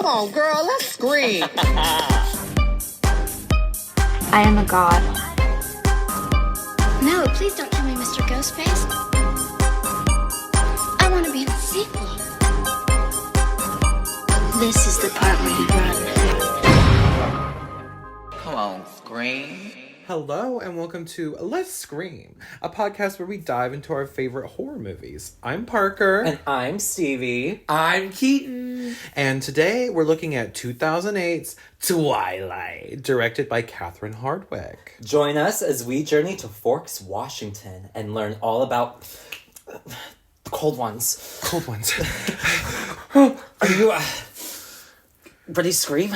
on, girl, let's scream. I am a god. No, please don't kill me, Mr. Ghostface. I want to be in the sequel. This is the part where you run. Come on, scream. Hello and welcome to Let's Scream, a podcast where we dive into our favorite horror movies. I'm Parker. And I'm Stevie. I'm Keaton. And today we're looking at 2008's Twilight, directed by Catherine Hardwicke. Join us as we journey to Forks, Washington, and learn all about the cold ones. Cold ones. Are you ready to scream?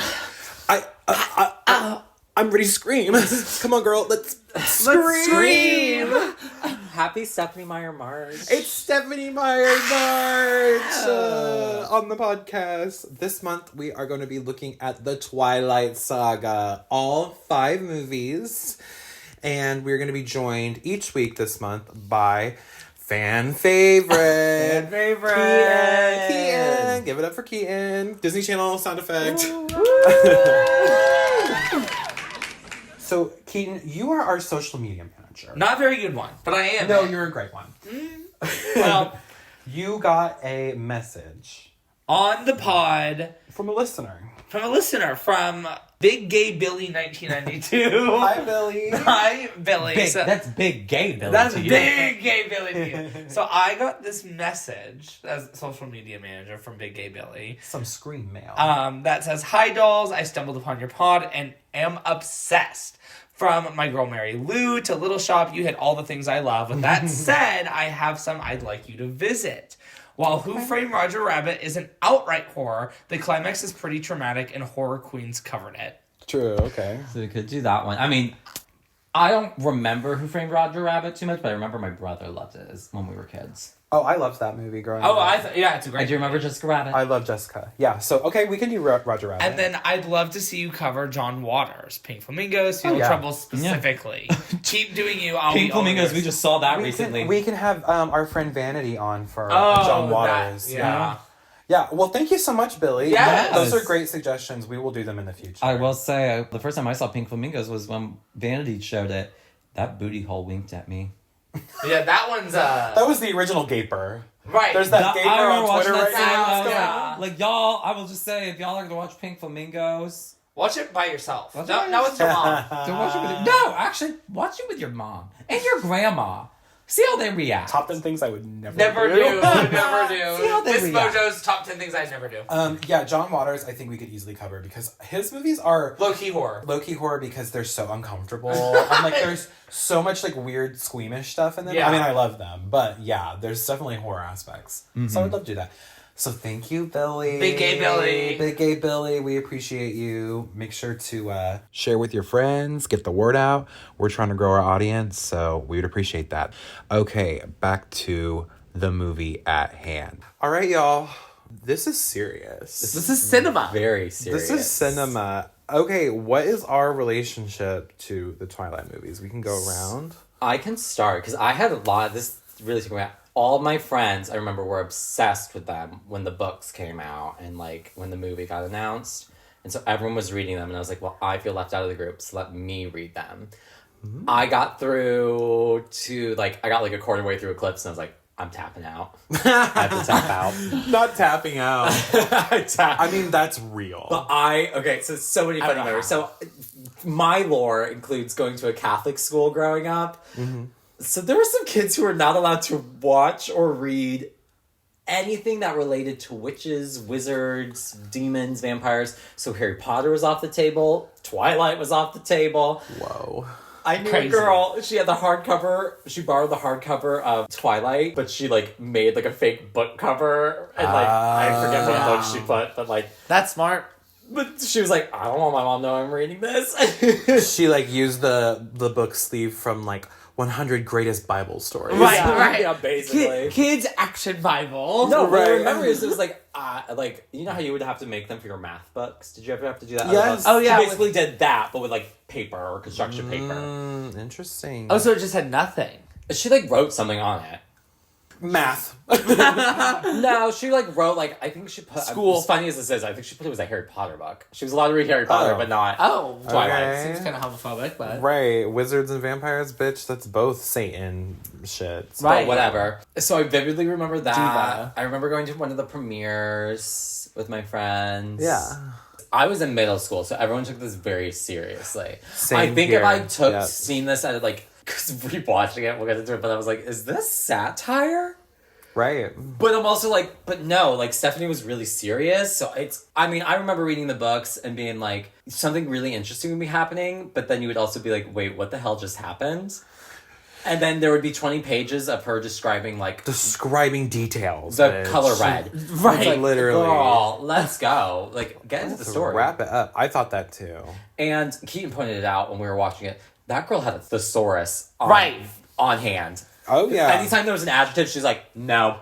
I'm ready to scream. Come on, girl. Let's scream. Happy Stephenie Meyer March. It's Stephenie Meyer March on the podcast. This month, we are going to be looking at the Twilight Saga, all 5 movies. And we're going to be joined each week this month by fan favorite. Keaton. Give it up for Keaton. Disney Channel sound effect. So, Keaton, you are our social media manager. Not a very good one, but I am. No, you're a great one. Well, You got a message on the pod from a listener. From Big Gay Billy 1992. Hi, Billy. Hi, Billy. That's big gay Billy. That's to you. Big Gay Billy to you. So I got this message as social media manager from Big Gay Billy. Some screen mail. That says, "Hi dolls, I stumbled upon your pod and am obsessed. From My Girl Mary Lou to Little Shop, you hit all the things I love. With that said, I have some I'd like you to visit. While Who Framed Roger Rabbit is an outright horror, the climax is pretty traumatic and horror queens covered it." True, okay. So we could do that one. I mean, I don't remember Who Framed Roger Rabbit too much, but I remember my brother loved it when we were kids. Oh, I loved that movie growing Oh, up. yeah, it's a great I do remember movie. Jessica Rabbit. I love Jessica. Yeah, so, okay, we can do Roger Rabbit. And then I'd love to see you cover John Waters, Pink Flamingos, Feel yeah. Trouble specifically. Keep doing you. I'll Pink be all Flamingos, yours. we just saw that we recently. we can have our friend Vanity on for Oh, John Waters. yeah. Yeah, well, thank you so much, Billy. Yes. Those are great suggestions. We will do them in the future. I will say, the first time I saw Pink Flamingos was when Vanity showed it. That booty hole winked at me. Yeah, that one's That was the original Gaper. right. There's that Gaper I on remember Twitter watching right that now. scene, It's going- yeah. Like, y'all, I will just say, if y'all are going to watch Pink Flamingos, Watch it by yourself. Watch No, it. no, with your mom. don't watch it with no, actually, watch it with your mom and your grandma. See how they react. Top 10 things I would never Never do. Never See do. how they Miss react. Mojo's top 10 things I'd never do. Yeah, John Waters, I think we could easily cover because his movies are Low-key horror. low-key horror because they're so uncomfortable. And like there's so much like weird squeamish stuff in them. Yeah. I mean, I love them, but yeah, there's definitely horror aspects. So I would love to do that. So thank you, Billy. Big Gay Billy. Big Gay Billy. We appreciate you. Make sure to share with your friends, get the word out. We're trying to grow our audience, so we would appreciate that. Okay, back to the movie at hand. All right, y'all. This is serious. This is cinema. Very serious. This is cinema. Okay, what is our relationship to the Twilight movies? We can go around. I can start because I had a lot. This really took me out. All my friends, I remember, were obsessed with them when the books came out and like when the movie got announced. And so everyone was reading them, and I was like, well, I feel left out of the group, so let me read them. I got through to I got a quarter way through Eclipse, and I was like, I'm tapping out. I have to tap out. Not tapping out. I I mean, that's real. But so many funny memories. So my lore includes going to a Catholic school growing up. Mm-hmm. So there were some kids who were not allowed to watch or read anything that related to witches, wizards, demons, vampires. So Harry Potter was off the table. Twilight was off the table. Whoa. I knew Crazy. a girl, she had the hardcover, she borrowed the hardcover of Twilight, but she made a fake book cover, and I forget what book she put, but That's smart. but she was like, I don't want my mom to know I'm reading this. She used the book sleeve from 100 Greatest Bible Stories. Right, Yeah, right. yeah, basically. Kids Action Bible. No, Right. what I remember is it was you know how you would have to make them for your math books? Did you ever have to do that? Yes. Oh, yeah, She basically did that, but with paper or construction paper. Interesting. Oh, so it just had nothing. She wrote something on it. Math. No, she like wrote like I think she put School. As funny as this is, I think she put it was a Harry Potter book. She was allowed to read Harry Potter, Oh. but not Twilight. Okay. Seems kind of homophobic, but Right. Wizards and vampires, bitch. That's both Satan shit. Right. But whatever. So I vividly remember that. Diva. I remember going to one of the premieres with my friends. Yeah. I was in middle school, so everyone took this very seriously. Same I think here. if I Yep. seen this at like, because rewatching it, we'll get into it, but I was like, is this satire? Right. But I'm also like, but no, like Stephenie was really serious. So I remember reading the books and being like, something really interesting would be happening, but then you would also be like, wait, what the hell just happened? And then there would be 20 pages of her describing like Describing details. the bitch. color red. Right. It's like, Literally. Girl, let's go. Like, get into the To story. wrap it up. I thought that too. And Keaton pointed it out when we were watching it. That girl had a thesaurus on hand. Oh, yeah. Anytime there was an adjective, she's like, no,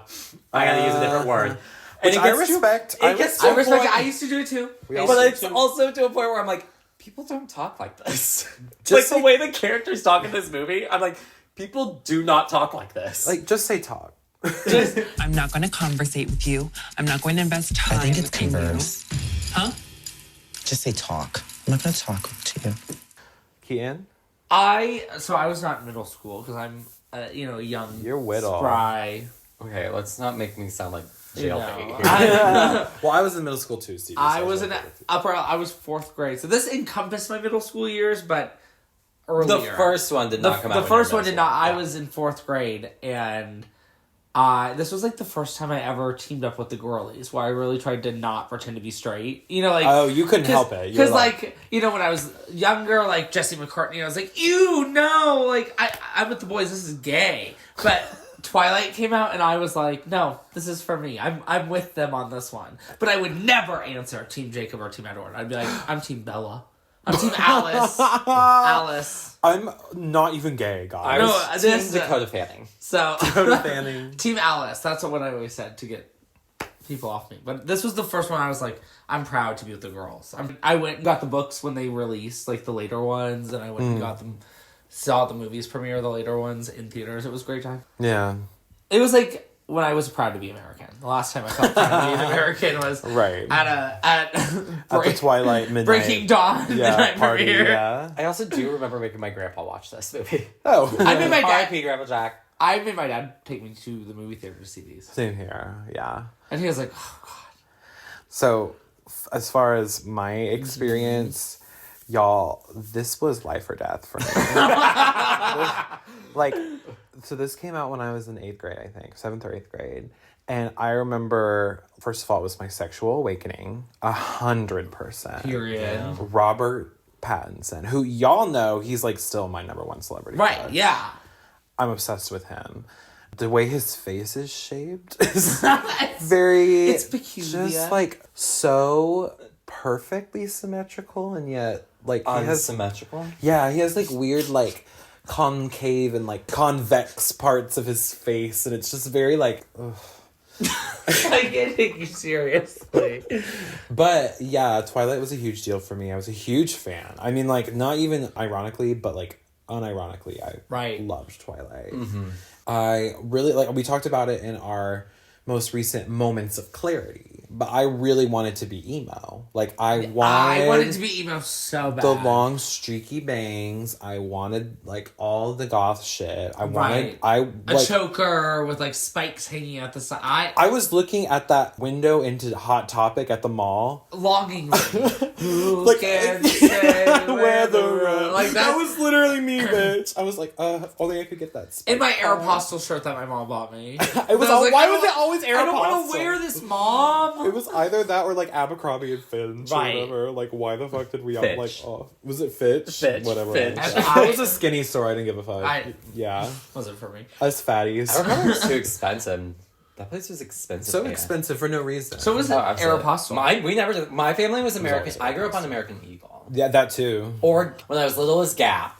I gotta use a different word. Which it I gets to- respect. it gets to I a respect point- it. I used to do it too. But it's also to a point where I'm like, people don't talk like this. Just like the way the characters talk in this movie, I'm like, people do not talk like this. Like, just say talk. I'm not going to conversate with you. I'm not going to invest time. I think it's in you. converse. Huh? Just say talk. I'm not gonna talk to you. Keaton? I was not in middle school because I'm young. You're whittle. Spry. Okay, let's not make me sound like You know, jailbait here. Well, I was in middle school too, Steve. I was in I was 4th grade, so this encompassed my middle school years, but earlier. The first one did not come out. The when you were first in one did middle not. school. I was in 4th grade, and this was like the first time I ever teamed up with the girlies, where I really tried to not pretend to be straight. You know, like Oh, you couldn't help it. You were Because like when I was younger, like Jesse McCartney, I was like, "Ew, no!" Like I'm with the boys. This is gay. But Twilight came out, and I was like, "No, this is for me. I'm with them on this one." But I would never answer Team Jacob or Team Edward. I'd be like, "I'm Team Bella. I'm Team Alice. Alice." I'm not even gay, I guys. was this- Team Dakota Fanning. So Dakota Fanning. Team Alice. That's what I always said to get people off me. But this was the first one I was like, I'm proud to be with the girls. I went and got the books when they released, like the later ones, and I went and got them, saw the movies premiere, the later ones in theaters. It was a great time. Yeah. It was like when I was proud to be American. The last time I felt proud to be an American was Right. at the Twilight midnight. Breaking Dawn midnight party. premiere. Yeah. I also do remember making my grandpa watch this movie. Oh. I made my dad. R.I.P. Grandpa Jack. I made my dad take me to the movie theater to see these, Same here. Yeah. and he was like, "Oh God." So, as far as my experience, y'all, this was life or death for me. Like, so this came out when I was in 8th grade, I think, 7th or 8th grade. And I remember, first of all, it was my sexual awakening, 100%. Period. Robert Pattinson, who y'all know, he's like still my number one celebrity. Right? crush. Yeah. I'm obsessed with him. The way his face is shaped is very... It's peculiar. Just, like, so perfectly symmetrical, and yet, like, he has... Unsymmetrical. Yeah, he has, like, weird, like, concave and, like, convex parts of his face, and it's just very, like... Ugh. I can't take you seriously. But, yeah, Twilight was a huge deal for me. I was a huge fan. I mean, like, not even ironically, but, like, unironically, I loved Twilight. Mm-hmm. I really, like, we talked about it in our most recent Moments of Clarity, but I really wanted to be emo. Like, I wanted to be emo so bad. the long streaky bangs. I wanted, like, all the goth shit. I wanted, a like, choker with like spikes hanging out the side. I was looking at that window into Hot Topic at the mall. Longingly. Who Like, can say where the road. like That was literally me, bitch. I was like, only I could get that. in my Aeropostale shirt that my mom bought me. It was all, why was it always Aeropostale? I don't want to wear this, Mom. It was either that or like Abercrombie and Finch Right. or whatever. Like, why the fuck did we all Fitch. like? Oh, was it Fitch? Fitch. Whatever. Fitch. It was a skinny store. I didn't give a fuck. Yeah, Wasn't for me. us fatties. I remember it was too expensive. That place was expensive. So man. expensive for no reason. So was it absolutely. Aeropostale? We never did. My family was American. always I grew up on American Eagle. Yeah, that too. Or when I was little as Gap.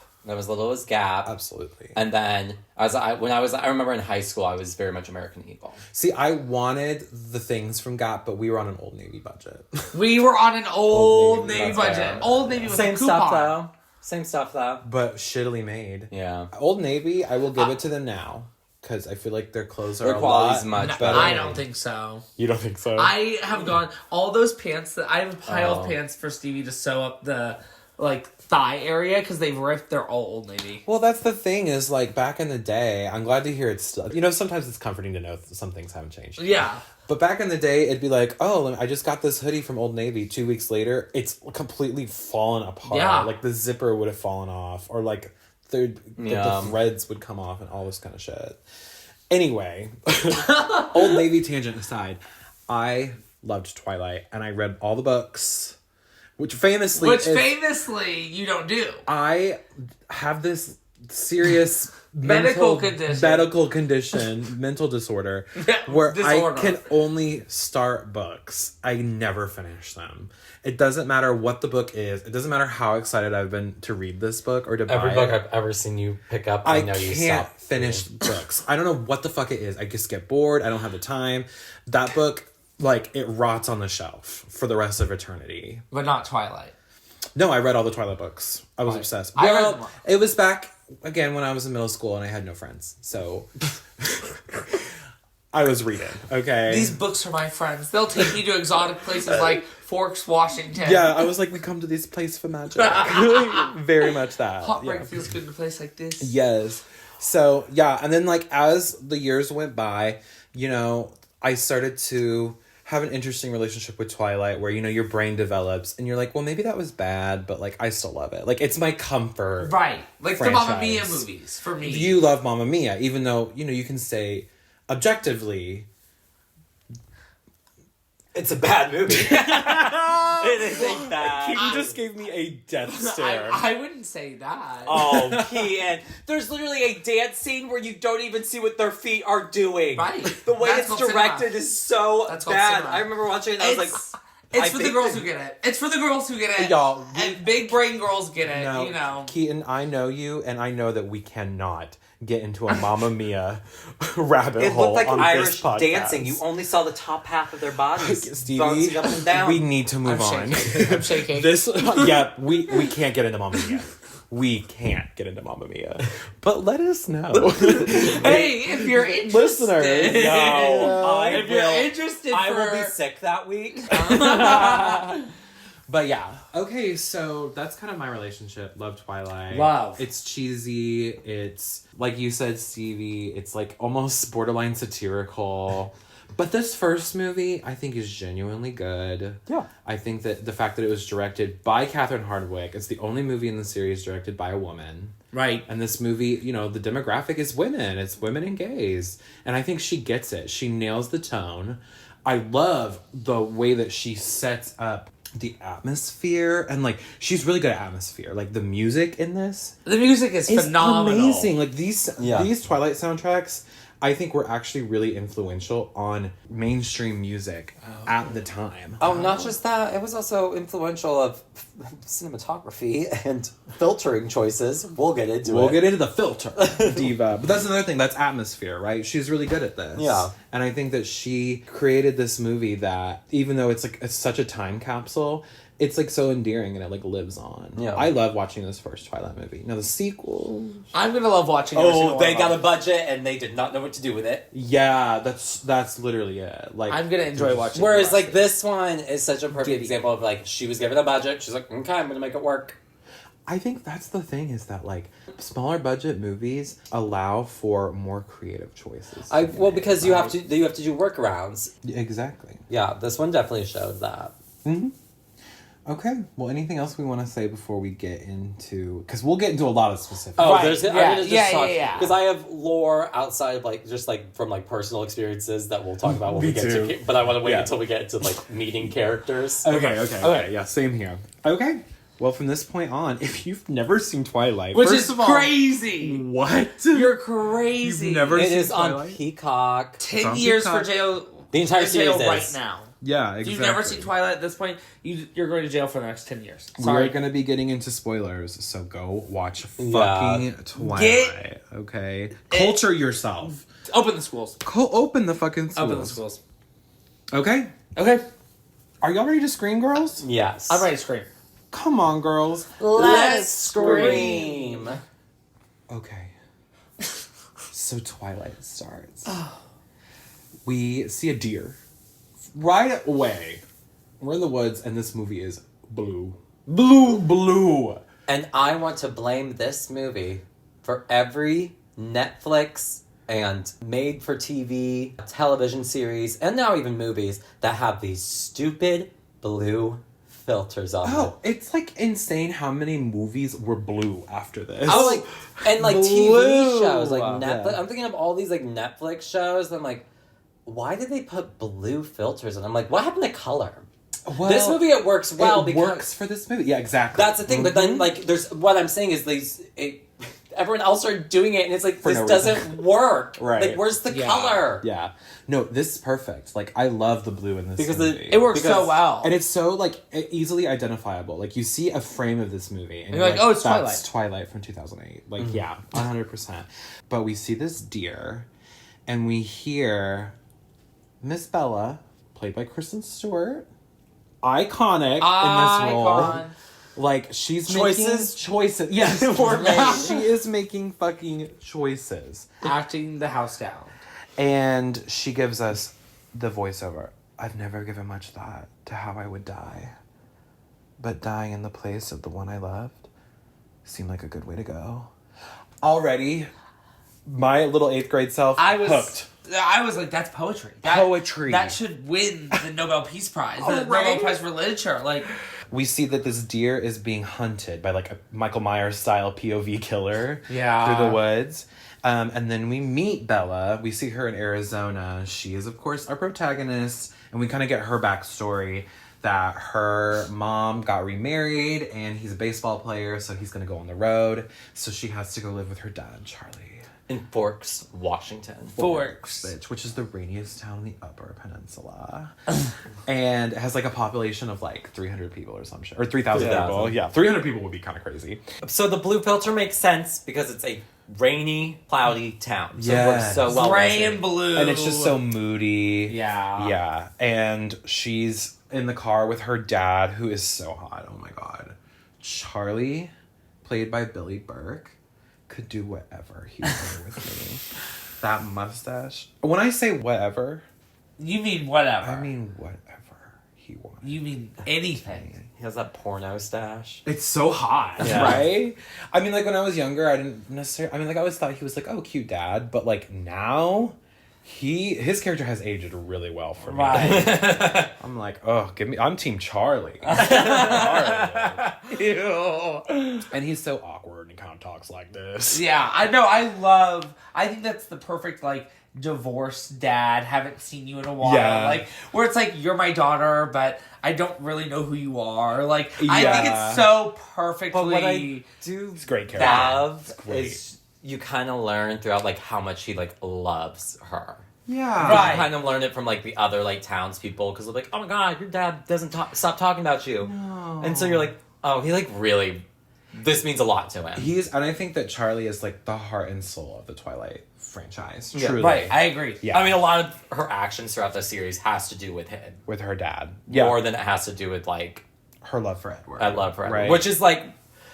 Absolutely. And then I remember in high school I was very much American Eagle. See, I wanted the things from Gap, but we were on an Old Navy budget. We were on an old Old Navy, Navy that's budget. right. Old Navy with Same a coupon. Same stuff though. But shittily made. Yeah. Old Navy, I will give it to them now. because I feel like their clothes are Their a quality's lot much better. I don't think so. You don't think so? I have gone all those pants that I have a pile Oh. of pants for Stevie to sew up the like thigh area because they've ripped. They're all Old Navy. Well, that's the thing is, like, back in the day, I'm glad to hear it's still... You know, sometimes it's comforting to know some things haven't changed. Yeah. But back in the day, it'd be like, oh, I just got this hoodie from Old Navy. 2 weeks later, it's completely fallen apart. Yeah. Like, the zipper would have fallen off. Or, like, the threads would come off and all this kind of shit. Anyway, Old Navy tangent aside, I loved Twilight. And I read all the books, which famously you don't do. I have this serious Medical condition, mental disorder, where I can only start books. I never finish them. It doesn't matter what the book is. It doesn't matter how excited I've been to read this book or to buy it. Every book I've ever seen you pick up, I know you can't stop finish books. I don't know what the fuck it is. I just get bored. I don't have the time. That book, like, it rots on the shelf for the rest of eternity. But not Twilight. No, I read all the Twilight books. I was obsessed. I read Well, them all. it was back, again, when I was in middle school and I had no friends. So, I was reading, okay? These books are my friends. They'll take you to exotic places like Forks, Washington. Yeah, I was like, we come to this place for magic. Very much that. Hot break yeah. feels good in a place like this. Yes. So, yeah, and then, like, as the years went by, you know, I started to have an interesting relationship with Twilight where, you know, your brain develops and you're like, well, maybe that was bad, but, like, I still love it. Like, it's my comfort. Right. Like franchise. the Mamma Mia movies, for me. You love Mamma Mia, even though, you know, you can say objectively It's a bad movie. It is a bad. Keaton just gave me a death stare. I wouldn't say that. Oh, Keaton. There's literally a dance scene where you don't even see what their feet are doing. Right. The way That's it's called directed cinema. is so That's called bad. cinema. I remember watching it and I was like... It's I for the think girls that- who get it. It's for the girls who get it. Y'all, and big brain girls get it, No, you know. Keaton, I know you, and I know that we cannot get into a Mamma Mia rabbit It hole looked like on Irish this podcast. dancing. You only saw the top half of their bodies. Stevie, bouncing up and down. we need to move on. I'm shaking. This, yeah, we can't get into Mamma Mia. We can't get into Mamma Mia. But let us know. Hey, if you're interested. Listeners, if you're interested I for... will be sick that week. But yeah. Okay, so that's kind of my relationship. Love Twilight. Love. It's cheesy. It's, like you said, Stevie, it's like almost borderline satirical. But this first movie, I think, is genuinely good. Yeah. I think that the fact that it was directed by Catherine Hardwicke, it's the only movie in the series directed by a woman. Right. And this movie, you know, the demographic is women. It's women and gays. And I think she gets it. She nails the tone. I love the way that she sets up the atmosphere. And, like, she's really good at atmosphere. Like, the music in this The music is phenomenal. amazing. Like, these Twilight soundtracks, I think, were actually really influential on mainstream music at the time. Oh, not just that. It was also influential of cinematography and filtering choices. We'll get into it. We'll get into the filter, diva. But that's another thing. That's atmosphere, right? She's really good at this. Yeah. And I think that she created this movie that, even though it's like it's such a time capsule, it's like so endearing and it like lives on. Yeah. I love watching this first Twilight movie. Now the sequel, I'm going to love watching every single Oh, one they of got them. a budget and they did not know what to do with it. yeah, that's literally it. Like I'm going to enjoy watching Whereas, the rest like, of it. this one is such a perfect Giddy. example of, like, she was given a budget. She's like, okay, I'm going to make it work. I think that's the thing is that like smaller budget movies allow for more creative choices. to be made, Because you right? have to do workarounds. Exactly. Yeah, this one definitely showed that. Okay. Well, anything else we want to say before we get into... Because we'll get into a lot of specifics. Oh, Right, I'm yeah, gonna just yeah, talk yeah. because I have lore outside of like just like from like personal experiences that we'll talk about when Me we get too. to. But I want to wait Yeah. until we get to like meeting characters. Okay. Yeah, same here. Okay. Well, from this point on, if you've never seen Twilight... Which first is of all, crazy. What? You're crazy. You've never It seen is on Twilight? Peacock. 10 on years Peacock. for jail. The entire in jail series right is. now. Yeah, If exactly. you've never seen Twilight at this point, you're going to jail for the next 10 years. We're Sorry. going to be getting into spoilers, so go watch Yeah. fucking Twilight. Okay? Culture yourself. Open the schools. Open the fucking schools. Open the schools. Okay? Okay. Are y'all ready to scream, girls? Yes. I'm ready to scream. Come on, girls. Let's scream. Okay. So Twilight starts. We see a deer. Right away. We're in the woods and this movie is blue. Blue. And I want to blame this movie for every Netflix and made-for-TV television series, and now even movies, that have these stupid blue filters on them. Oh, it's like insane how many movies were blue after this. Oh, like, and like TV Blue. shows, like Netflix. Yeah. I'm thinking of all these like Netflix shows, and I'm like, why did they put blue filters on? I'm like, what happened to color? Well, This movie, it works well it because works for this movie. Yeah, exactly. that's the thing. But then, like, there's what I'm saying is everyone else started doing it, and it's like For this no doesn't work. Right. Like, where's the Yeah. color? Yeah. No, this is perfect. Like, I love the blue in this Because movie. It works Because- so well. And it's so, like, easily identifiable. Like, you see a frame of this movie, and you're like, oh, it's that's Twilight from 2008. Like, yeah, 100%. But we see this deer, and we hear Miss Bella, played by Kristen Stewart, iconic in this role. Icon. Like, she's Choices? making choices. Yes, she is making fucking choices. Acting the house down. And she gives us the voiceover. I've never given much thought to how I would die. But dying in the place of the one I loved seemed like a good way to go. Already, my little 8th grade self hooked. I was like, that's poetry. Poetry. That should win the Nobel Peace Prize. The right? Nobel Prize for Literature. Like, We see that this deer is being hunted by like a Michael Myers style POV killer Yeah. through the woods. And then we meet Bella. We see her in Arizona. She is, of course, our protagonist. And we kind of get her backstory that her mom got remarried and he's a baseball player, so he's going to go on the road. So she has to go live with her dad, Charlie. In Forks, Washington. Forks. Bitch, which is the rainiest town in the Upper Peninsula. And it has like a population of like 300 people or some shit. Or 3,000 people. 3,000. Yeah, 300 people would be kind of crazy. So the blue filter makes sense because it's a rainy, cloudy town. So it Yes. works so well. gray with it. and blue. And it's just so moody. Yeah. Yeah. And she's in the car with her dad, who is so hot. Oh my God. Charlie, played by Billy Burke, could do whatever he wanted with me. That mustache. When I say whatever, You mean whatever. I mean whatever he wanted. You mean anything. He has that porno stash. It's so hot, Yeah. right? I mean, like, when I was younger, I didn't necessarily... I mean, like, I always thought he was like, oh, cute dad. But, like, now... His character has aged really well for me. Right. I'm like, oh, I'm Team Charlie. Charlie. Ew. And he's so awkward and kind of talks like this. Yeah, I know. I think that's the perfect, like, divorced dad, haven't seen you in a while. Yeah. Like, where it's like, you're my daughter, but I don't really know who you are. Like, I Yeah. think it's so perfectly... But what I do It's a great character. love great. is you kind of learn throughout like how much he like loves her. Yeah. Right. You kind of learn it from like the other like townspeople because they're like, oh my God, your dad doesn't stop talking about you. No. And so you're like, oh, he like really, this means a lot to him. And I think that Charlie is like the heart and soul of the Twilight franchise. Yeah, Truly. Right, I agree. Yeah. I mean, a lot of her actions throughout the series has to do with him. With her dad. Yeah. More than it has to do with like, her love for Edward. I love her. Right. Which is like,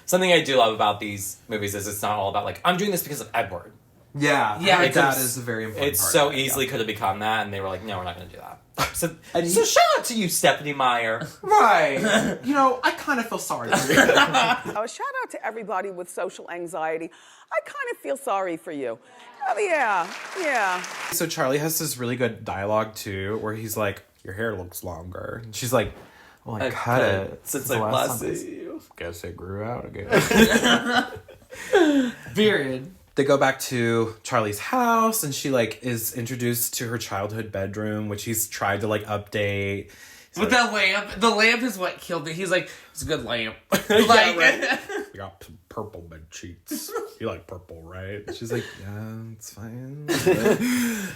something I do love about these movies is it's not all about like, I'm doing this because of Edward. Yeah. Yeah, her it's- dad is a very important It part so of it, easily yeah. could have become that, and they were like, no, we're not going to do that. So, And so he- shout out to you, Stephenie Meyer. Right. You know, I kind of feel sorry for you. A shout out to everybody with social anxiety. I kind of feel sorry for you. Oh, yeah. So Charlie has this really good dialogue too, where he's like, "Your hair looks longer." And she's like, "Well, I cut it since the I last blessed time I- you." Guess it grew out again." Period. They go back to Charlie's house, and she like is introduced to her childhood bedroom, which he's tried to like update. He's With like, the lamp is what killed me. He's like, it's a good lamp. Yeah, Like, right. "We got purple bed sheets. You like purple, right?" She's like, "Yeah, it's fine."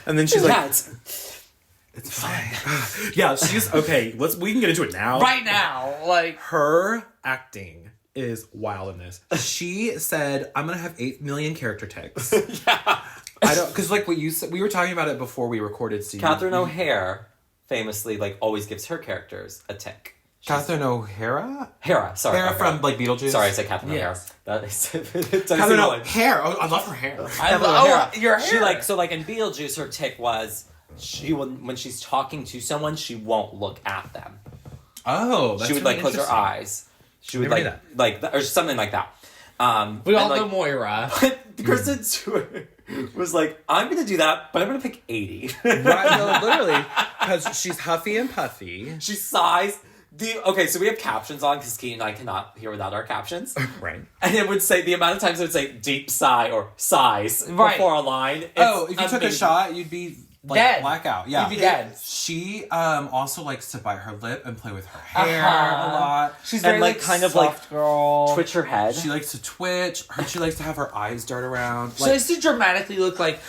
And then she's like, Yeah, it's "Fine." Yeah, she's okay. We can get into it now. right now, like, Her acting is wild in this. She said, "I'm gonna have 8 million character tics." yeah. I don't, because like what you said, we were talking about it before we recorded. So Catherine O'Hare famously like always gives her characters a tick. Catherine O'Hara? Hera, sorry. Hera from, like, Beetlejuice? Sorry, I said Catherine Yes. O'Hara. That is... Catherine O'Hara. Oh, I love her hair. Your hair. She like in Beetlejuice, her tick was when she's talking to someone, she won't look at them. Oh, that's she would really like close her interesting. eyes. She would Never knew or something like that. We all and, know Moira. Kristen Stewart was like, I'm gonna do that, but I'm gonna pick 80. Right, no, literally. Because she's huffy and puffy. She sighs. Okay, so we have captions on because Keaton and I cannot hear without our captions. Right. And it would say, the amount of times it would say deep sigh or sighs Right. before a line. If you took a amazing. shot, you'd be like Dead. blackout. Yeah. You'd be dead. She also likes to bite her lip and play with her hair a lot. She's And, very like, like kind of, soft girl. Twitch her head. She likes to twitch. She likes to have her eyes dart around. She likes to dramatically look like,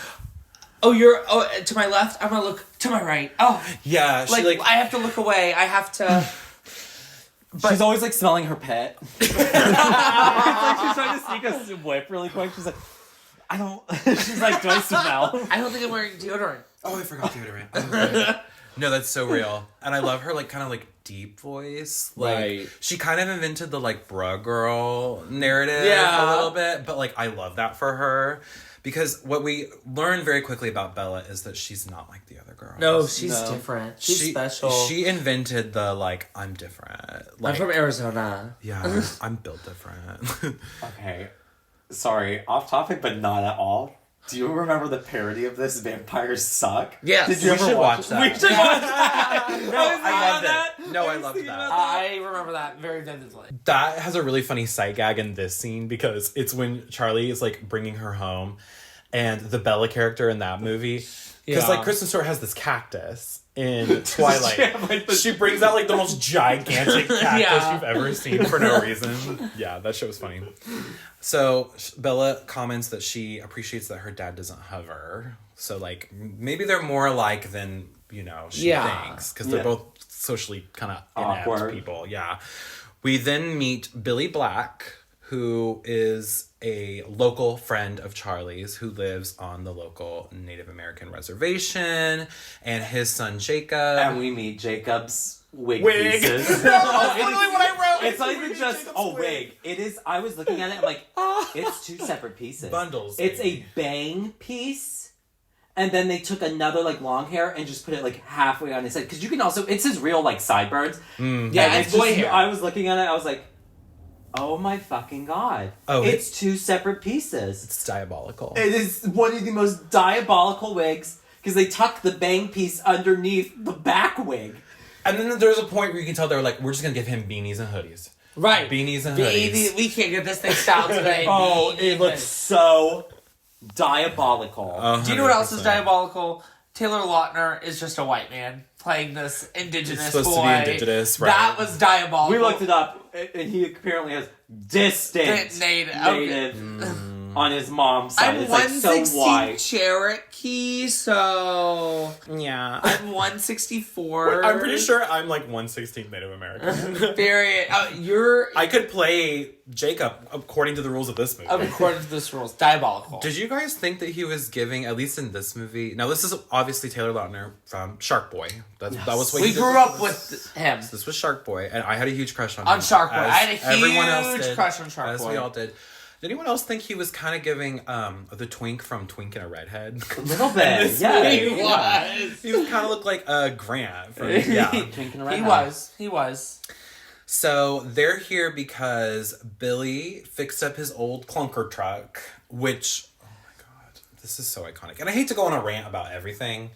you're to my left. I'm gonna look to my right. Oh, yeah, she like I have to look away. I have to. She's always like smelling her pet. It's like she's trying to sneak a whip really quick. She's like, I don't. She's like, do I smell? I don't think I'm wearing deodorant. Oh, I forgot deodorant. Oh, no, that's so real. And I love her like kind of like deep voice. Like Right. she kind of invented the like bruh girl narrative Yeah. a little bit, but like I love that for her. Because what we learn very quickly about Bella is that she's not like the other girls. No, she's different. She's special. She invented the like, I'm different. Like, I'm from Arizona. yeah, I'm built different. Okay, sorry, off topic, but not at all. Do you remember the parody of this, Vampires Suck? Yes. Did you We ever should watch watch that? that. We should watch that. No, I loved it. No, I loved that. I remember that very vividly. That has a really funny sight gag in this scene because it's when Charlie is like bringing her home, and the Bella character in that movie, because like Kristen Stewart has this cactus in Twilight. She brings out like the most gigantic cactus you've ever seen for no reason. Yeah, that shit was funny. So Bella comments that she appreciates that her dad doesn't hover. So like maybe they're more alike than she thinks, because they're both socially kind of inept Awkward people. Yeah. We then meet Billy Black, who is a local friend of Charlie's who lives on the local Native American reservation, and his son Jacob. And we meet Jacob's wig pieces. No, that's literally what I wrote. It's not even just a wig. It is. I was looking at it. I'm like, it's two separate pieces. Bundles. It's a bang piece, and then they took another like long hair and just put it like halfway on his head, because you can also. It's his real like sideburns. Yeah, And it's boy hair. I was looking at it. I was like, oh my fucking god! Oh, it's two separate pieces. It's diabolical. It is one of the most diabolical wigs, because they tuck the bang piece underneath the back wig. And then there's a point where you can tell they're like, we're just gonna give him beanies and hoodies. Right. Beanies and hoodies. We can't get this thing styled today. Oh, it looks so diabolical. Do you know what else is diabolical? Taylor Lautner is just a white man playing this indigenous It's supposed boy. to be indigenous, right? That was diabolical. We looked it up, and he apparently has distinct Native. on his mom's side. I'm It's like so 160 white. Cherokee, so Yeah. I'm 164. I'm pretty sure I'm like 1/16 Native American. Very. You're I could play Jacob according to the rules of this movie. according to this rules, diabolical. Did you guys think that he was giving, at least in this movie? Now, this is obviously Taylor Lautner from Shark Boy. That was what We he did. grew up with him. This was Shark Boy, and I had a huge crush on him. On Shark Boy. as I had a everyone else huge did, crush on Shark as Boy. we all did. Did anyone else think he was kind of giving the twink from Twink and a Redhead? A little bit, yeah. He was. He kind of looked like Grant from, yeah. He was. So they're here because Billy fixed up his old clunker truck, which, oh my god, this is so iconic. And I hate to go on a rant about everything,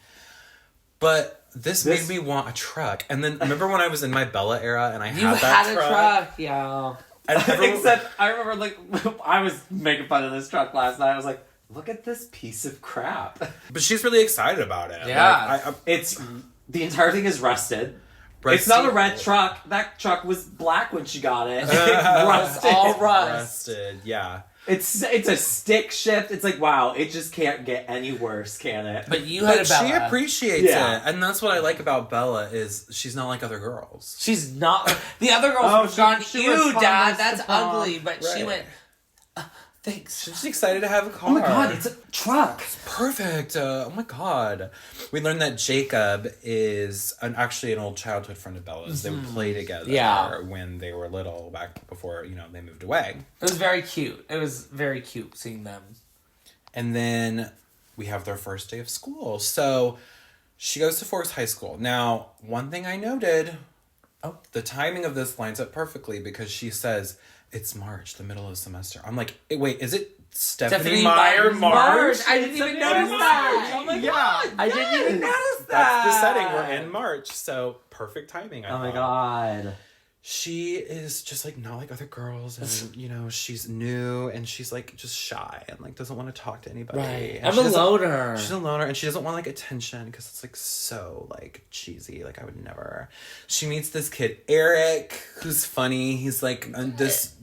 but this made me want a truck. And then remember when I was in my Bella era and I You had that had truck? a truck, yeah. And everyone- Except, I remember, like, I was making fun of this truck last night. I was like, look at this piece of crap. but she's really excited about it. Yeah. Like, It's, the entire thing is rusted. Rusty- It's not a red truck. That truck was black when she got it. Rusted. All rust. Rusted, yeah. It's a stick shift. It's like, wow, it just can't get any worse, can it? But you had But a Bella. she appreciates Yeah. it. And that's what I like about Bella is she's not like other girls. She's not. The other girls Oh, have gone, she ew, responds Dad, to that's prom." ugly. But she Right. went, Thanks. She's excited to have a car. Oh my god, it's a truck. Perfect. Oh my god. We learned that Jacob is actually an old childhood friend of Bella's. They would play together when they were little, back before, they moved away. It was very cute. It was very cute seeing them. And then we have their first day of school. So she goes to Forest High School. Now, one thing I noted, the timing of this lines up perfectly because she says, it's March, the middle of the semester. I'm like, wait, is it Stephenie Meyer March? I didn't even notice that. Oh my god. I didn't even notice that. That's the setting. We're in March. So perfect timing, I Oh my thought. god. She is just like not like other girls, and she's new and she's like just shy and like doesn't want to talk to anybody. Right. And I'm a loner. She's a loner and she doesn't want like attention because it's like so like cheesy. Like I would never. She meets this kid Eric who's funny. He's like this.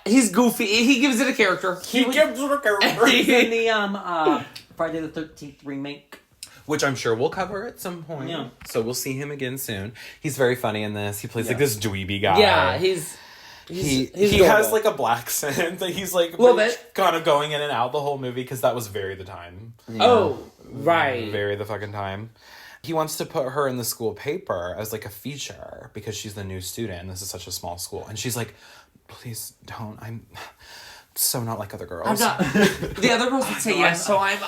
He's goofy. He gives it a character. He gives it a character. He's in the Friday the 13th remake. Which I'm sure we'll cover at some point. Yeah. So we'll see him again soon. He's very funny in this. He plays like this dweeby guy. Yeah, he's he adorable. has like a black accent that he's like kind of going in and out the whole movie because that was very the time. Yeah. Oh, right. Very the fucking time. He wants to put her in the school paper as like a feature because she's the new student. This is such a small school. And she's like, please don't. I'm so not like other girls. I'm not. The other girls would say yes, so I'm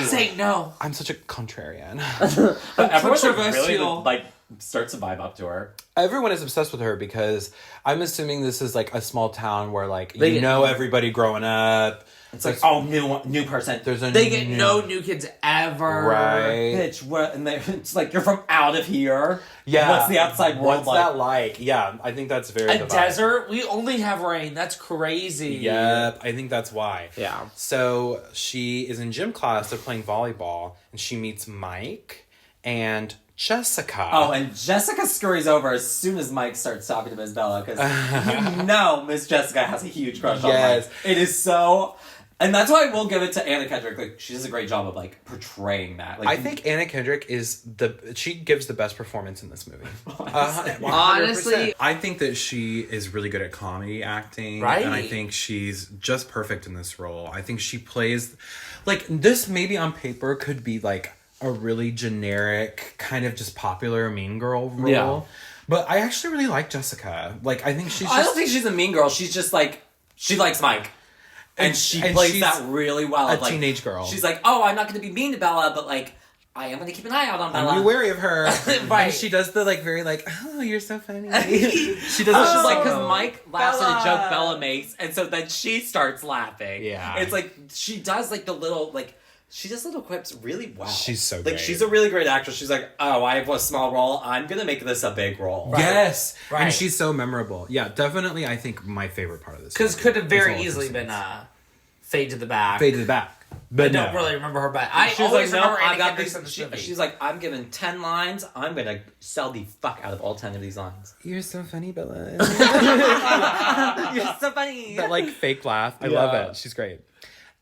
saying no. I'm such a contrarian. But everyone's controversial. really starts to vibe up to her. Everyone is obsessed with her because I'm assuming this is like a small town where like you know everybody growing up. It's like new person. They get no new kids ever. Right. Bitch, what? And it's like you're from out of here. Yeah. What's the outside world What's that like? Yeah, I think that's very a desert. We only have rain. That's crazy. Yep, I think that's why. Yeah. So she is in gym class. They're playing volleyball, and she meets Mike and Jessica. Oh, and Jessica scurries over as soon as Mike starts talking to Miss Bella because Miss Jessica has a huge crush on Mike. It is so. And that's why we'll give it to Anna Kendrick. Like, she does a great job of, like, portraying that. Like, I think Anna Kendrick she gives the best performance in this movie. Honestly. I think that she is really good at comedy acting. Right. And I think she's just perfect in this role. I think she plays, like, this maybe on paper could be, like, a really generic, kind of just popular mean girl role. Yeah. But I actually really like Jessica. Like, I think she's I don't think she's a mean girl. She's just, like, she likes Mike. And she plays that really well. A teenage girl. She's like, oh, I'm not going to be mean to Bella, but like, I am going to keep an eye out on Bella. I'm wary of her. Right. And she does the like very like, oh, you're so funny. She does. She's like, because Mike laughs at a joke Bella makes, and so then she starts laughing. Yeah. It's like she does like the little like. She does little quips really well. She's so like great. she's a really great actress. She's like, oh, I have a small role. I'm gonna make this a big role. Right. Yes, right. And she's so memorable. Yeah, definitely. I think my favorite part of this because could have very easily been Fade to the Back. Fade to the Back. But I don't really remember her back. I she was always like, remember no, Anna I got Kendrick this. in this movie. She's like, I'm given 10 lines. I'm gonna sell the fuck out of all 10 of these lines. You're so funny, Bella. You're so funny. That like fake laugh. I love it. She's great.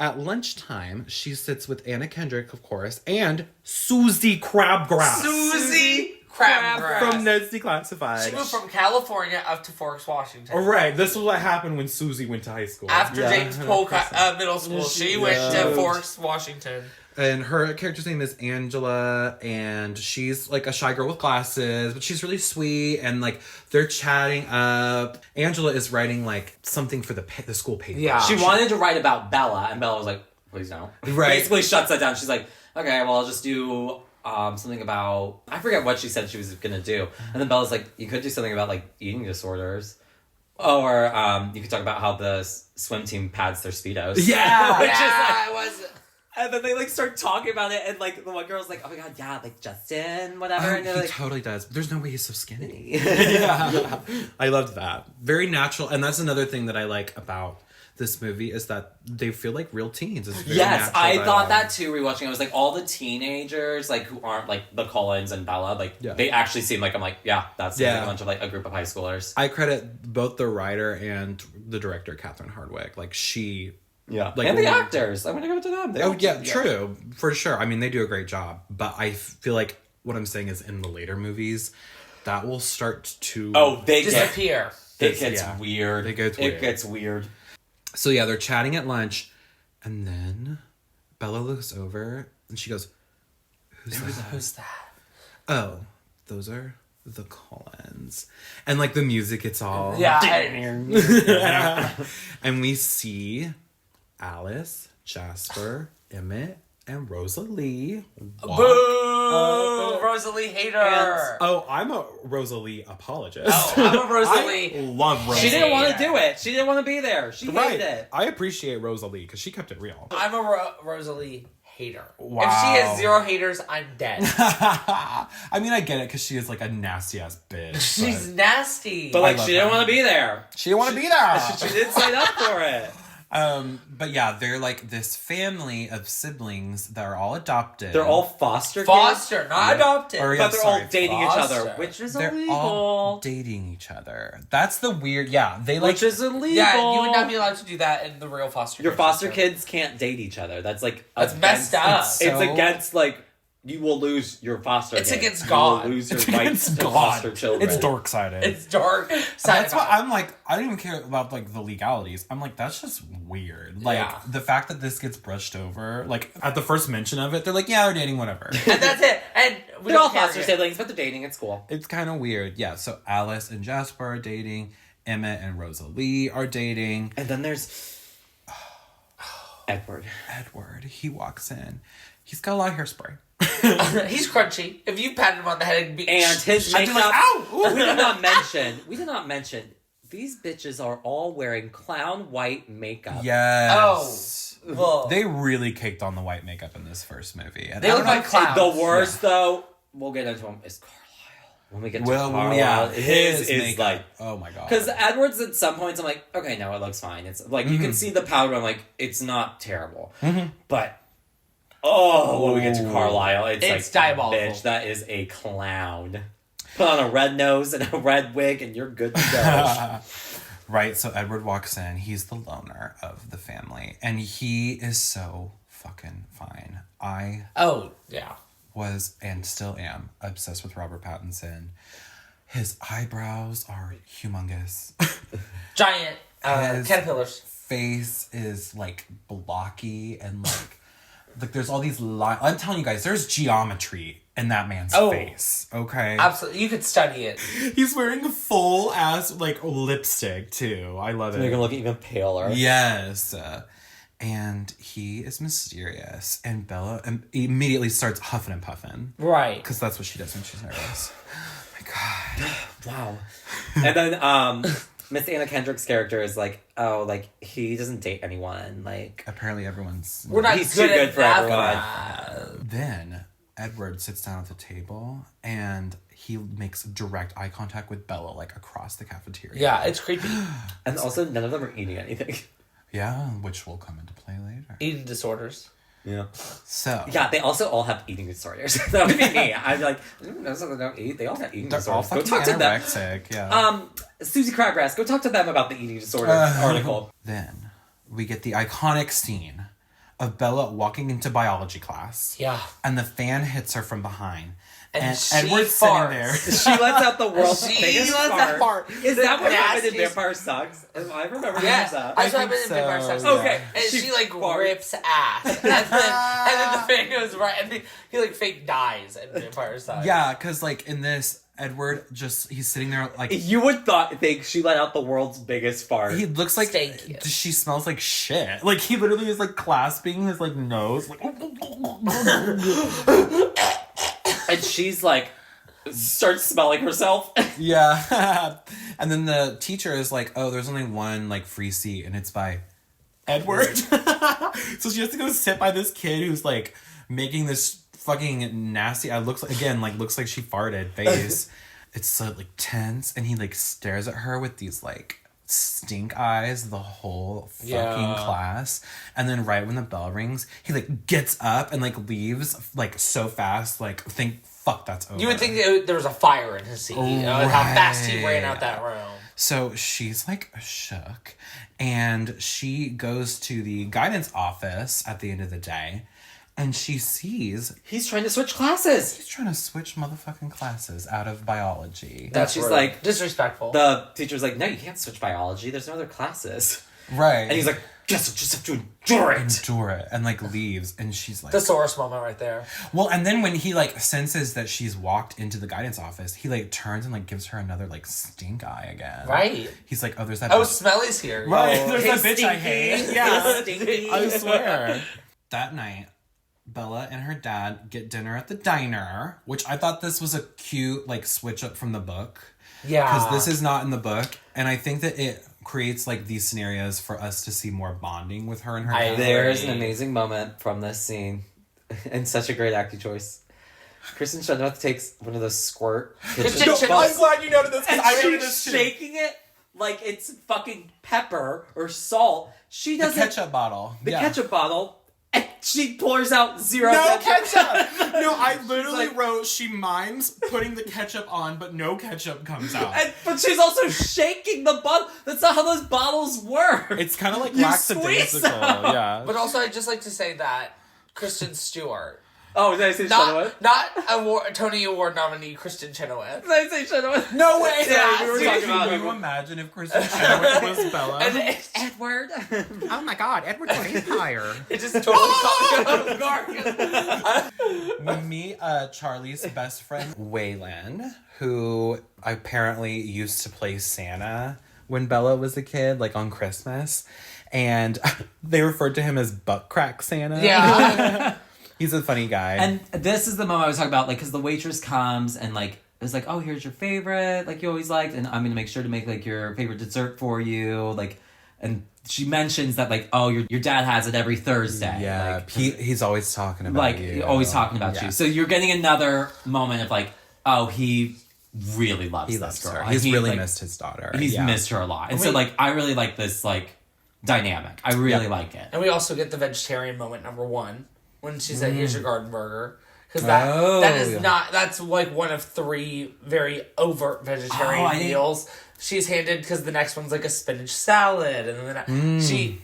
At lunchtime, she sits with Anna Kendrick, of course, and Susie Crabgrass. Susie Crabgrass. From Ned's Declassified. She moved from California up to Forks, Washington. Oh, right. This is what happened when Susie went to high school. After James Polk Middle School, she went to Forks, Washington. And her character's name is Angela, and she's like a shy girl with glasses, but she's really sweet, and like they're chatting up. Angela is writing like something for the school paper. Yeah. She wanted to write about Bella, and Bella was like, please no. Right. Basically shuts that down. She's like, okay, well, I'll just do something about, I forget what she said she was gonna do. And then Bella's like, you could do something about like eating disorders. Or you could talk about how the swim team pads their Speedos. Yeah! Which is it was... And then they like start talking about it, and like the one girl's like, "Oh my god, yeah, like Justin, whatever." And he like, totally does. There's no way he's so skinny. Yeah, I loved that. Very natural, and that's another thing that I like about this movie is that they feel like real teens. It's very yes, I natural thought dialogue. that too. Rewatching, I was like, all the teenagers like who aren't like the Cullens and Bella, like they actually seem like I'm like, yeah, that's like a bunch of like a group of high schoolers. I credit both the writer and the director, Catherine Hardwicke. Like she. Yeah, like, and the actors. I'm gonna give it to them. True, for sure. I mean, they do a great job. But I feel like what I'm saying is in the later movies, that will start to they disappear. It gets weird. It gets weird. It gets weird. So yeah, they're chatting at lunch, and then Bella looks over and she goes, Who's that? Oh, those are the Cullens. And like the music, it's all and we see Alice, Jasper, Emmett, and Rosalie. Boo! Rosalie hater. I'm a Rosalie apologist. Oh, I'm a Rosalie. I love Rosalie. She didn't want to do it. She didn't want to be there. She hated it. I appreciate Rosalie because she kept it real. I'm a Rosalie hater. Wow. If she has 0 haters, I'm dead. I mean, I get it because she is like a nasty ass bitch. She's nasty. But like, I she love didn't her. want to be there. She didn't want to be there. She didn't sign up for it. But yeah, they're like this family of siblings that are all adopted. They're all foster kids. Foster, not adopted. Or, yeah, But they're sorry, all dating each foster. other, which is They're illegal. all dating each other. That's the weird. Yeah, they like. Which is illegal. Yeah, you would not be allowed to do that in the real foster. Your care foster system. kids can't date each other. That's like That's messed up. It's It's so- against like you will lose your foster. It's kids. against You God. will lose your It's rights against to God. foster children. It's dork sided. It's dark. That's why I'm like, I don't even care about like the legalities. I'm like, that's just weird. Like Yeah. the fact that this gets brushed over, like at the first mention of it, they're like, yeah, they're dating, whatever. And that's it. And we They're all don't care foster yet. siblings, but they're dating. It's cool. It's kind of weird. Yeah. So Alice and Jasper are dating. Emmett and Rosalie are dating. And then there's Edward. Edward, he walks in. He's got a lot of hairspray. He's crunchy. If you pat him on the head, it'd be And his I'd be makeup. like, ow! Ooh. We did not mention. These bitches are all wearing clown white makeup. Yes. Whoa. They really caked on the white makeup in this first movie. And They I look don't like know- clowns. The worst though, we'll get into him, is Carlisle. When we get to Well, Carlisle, yeah, his is makeup. like. Oh my god. Because Edwards at some points I'm like, okay, no, it looks fine. It's like you can see the powder. I'm like, it's not terrible, but when we get to Carlisle, it's like diabolical. Bitch, that is a clown. Put on a red nose and a red wig, and you're good to go. Right, so Edward walks in. He's the loner of the family, and he is so fucking fine. I yeah. was and still am obsessed with Robert Pattinson. His eyebrows are humongous. Giant His caterpillars. face is like blocky and like there's all these lines. I'm telling you guys, there's geometry in that man's face. Okay, Absolutely, you could study it. he's wearing a full ass like lipstick too. I love it. Make him look even paler. Yes. And he is mysterious. And Bella immediately starts huffing and puffing. Right. Because that's what she does when she's nervous. Oh my God. Wow. And then Miss Anna Kendrick's character is like, oh, like he doesn't date anyone. Like Apparently everyone's... We're not He's good too good at for that. everyone. Then Edward sits down at the table and he makes direct eye contact with Bella, like across the cafeteria. Yeah, it's creepy. And also none of them are eating anything. Yeah, which will come into play later. Eating disorders. Yeah. So... Yeah, they also all have eating disorders. That would be me. I'm like, no, some of them don't eat. They all have eating They're all disorders. fucking Go talk to them. anorexic, yeah. Susie Crabgrass, go talk to them about the eating disorder article. Then we get the iconic scene of Bella walking into biology class. Yeah. And the fan hits her from behind. And she Edward's farts. sitting She lets out the world's She biggest lets that fart. Is that what happened in Nastiest- Vampire Sucks? I remember Yes, that. that's what think happened in Vampire so, Sex. yeah. Okay. And she like farts. rips ass. And then the fan goes right, and then he like fake dies in Vampire Sex. Yeah, because like in this, Edward he's sitting there like... You would think she let out the world's biggest fart. He looks like... Stankiest. She smells like shit. Like he literally is like clasping his like nose. Like... And she's like, starts smelling herself. Yeah. And then the teacher is like, oh, there's only one like free seat and it's by Edward. So she has to go sit by this kid who's like making this fucking nasty, looks like she farted face. It's so like tense and he like stares at her with these like stink eyes the whole fucking class. And then right when the bell rings, he like gets up and like leaves like so fast, like fuck, that's over. You would think that there was a fire in his seat. You know, how fast he ran out that room. So she's like shook and she goes to the guidance office at the end of the day and she sees He's trying to switch classes. he's trying to switch motherfucking classes out of biology. And she's rude. like, disrespectful. the teacher's like, no, you can't switch biology. There's no other classes. Right. And he's like, guess I'll just have to endure it. And like leaves. And she's like, Thesaurus moment right there. well, and then when he like senses that she's walked into the guidance office, he like turns and like gives her another like stink eye again. Right. He's like, oh, there's that Oh, bitch. Smelly's here. Right. Oh, There's hey, that bitch I Stinky. hate. Yeah. Stinky. I swear. That night, Bella and her dad get dinner at the diner, which I thought this was a cute like switch up from the book. Yeah. Because this is not in the book. And I think that it creates like these scenarios for us to see more bonding with her and her dad. There's an amazing moment from this scene. And such a great acting choice. Kristen Chenoweth takes one of those squirt kitchen I'm glad you noted this because I noted this too. shaking it like it's fucking pepper or salt. She The doesn't... ketchup bottle. The Yeah. ketchup bottle. And she pours out zero No ketchup. ketchup! No, I literally like- wrote she mimes putting the ketchup on, but no ketchup comes out. But she's also shaking the bottle. That's not how those bottles work. It's kind of like You lackadaisical. squeeze them. Yeah. But also, I'd just like to say that Kristen Stewart, Oh, did I say Chenoweth? not Tony Award nominee Kristen Chenoweth. Did I say Chenoweth? No way! Yeah, we were seriously. talking about. Can you imagine if Kristen Chenoweth was Bella? And it, Edward. Oh my God, Edward's an empire. it just totally caught me off guard. We meet Charlie's best friend, Waylon, who apparently used to play Santa when Bella was a kid, like on Christmas. And they referred to him as butt crack Santa. Yeah. He's a funny guy. And this is the moment I was talking about, like, because the waitress comes and, like, is like, oh, here's your favorite, like, you always liked, and I'm going to make sure to make, like, your favorite dessert for you, like, and she mentions that, like, oh, your dad has it every Thursday. Yeah, like, he's always talking about like, you. always talking about Yeah. you. So you're getting another moment of, like, oh, he really loves He this loves girl. her. Like, He's he, really like, missed his daughter. He's Yeah. missed her a lot. And so, like, I really like this, like, dynamic. I really like it. And we also get the vegetarian moment number 1 when she said, "Here's your garden burger." Because that is not, that's like one of 3 very overt vegetarian meals she's handed, because the next one's like a spinach salad, and then she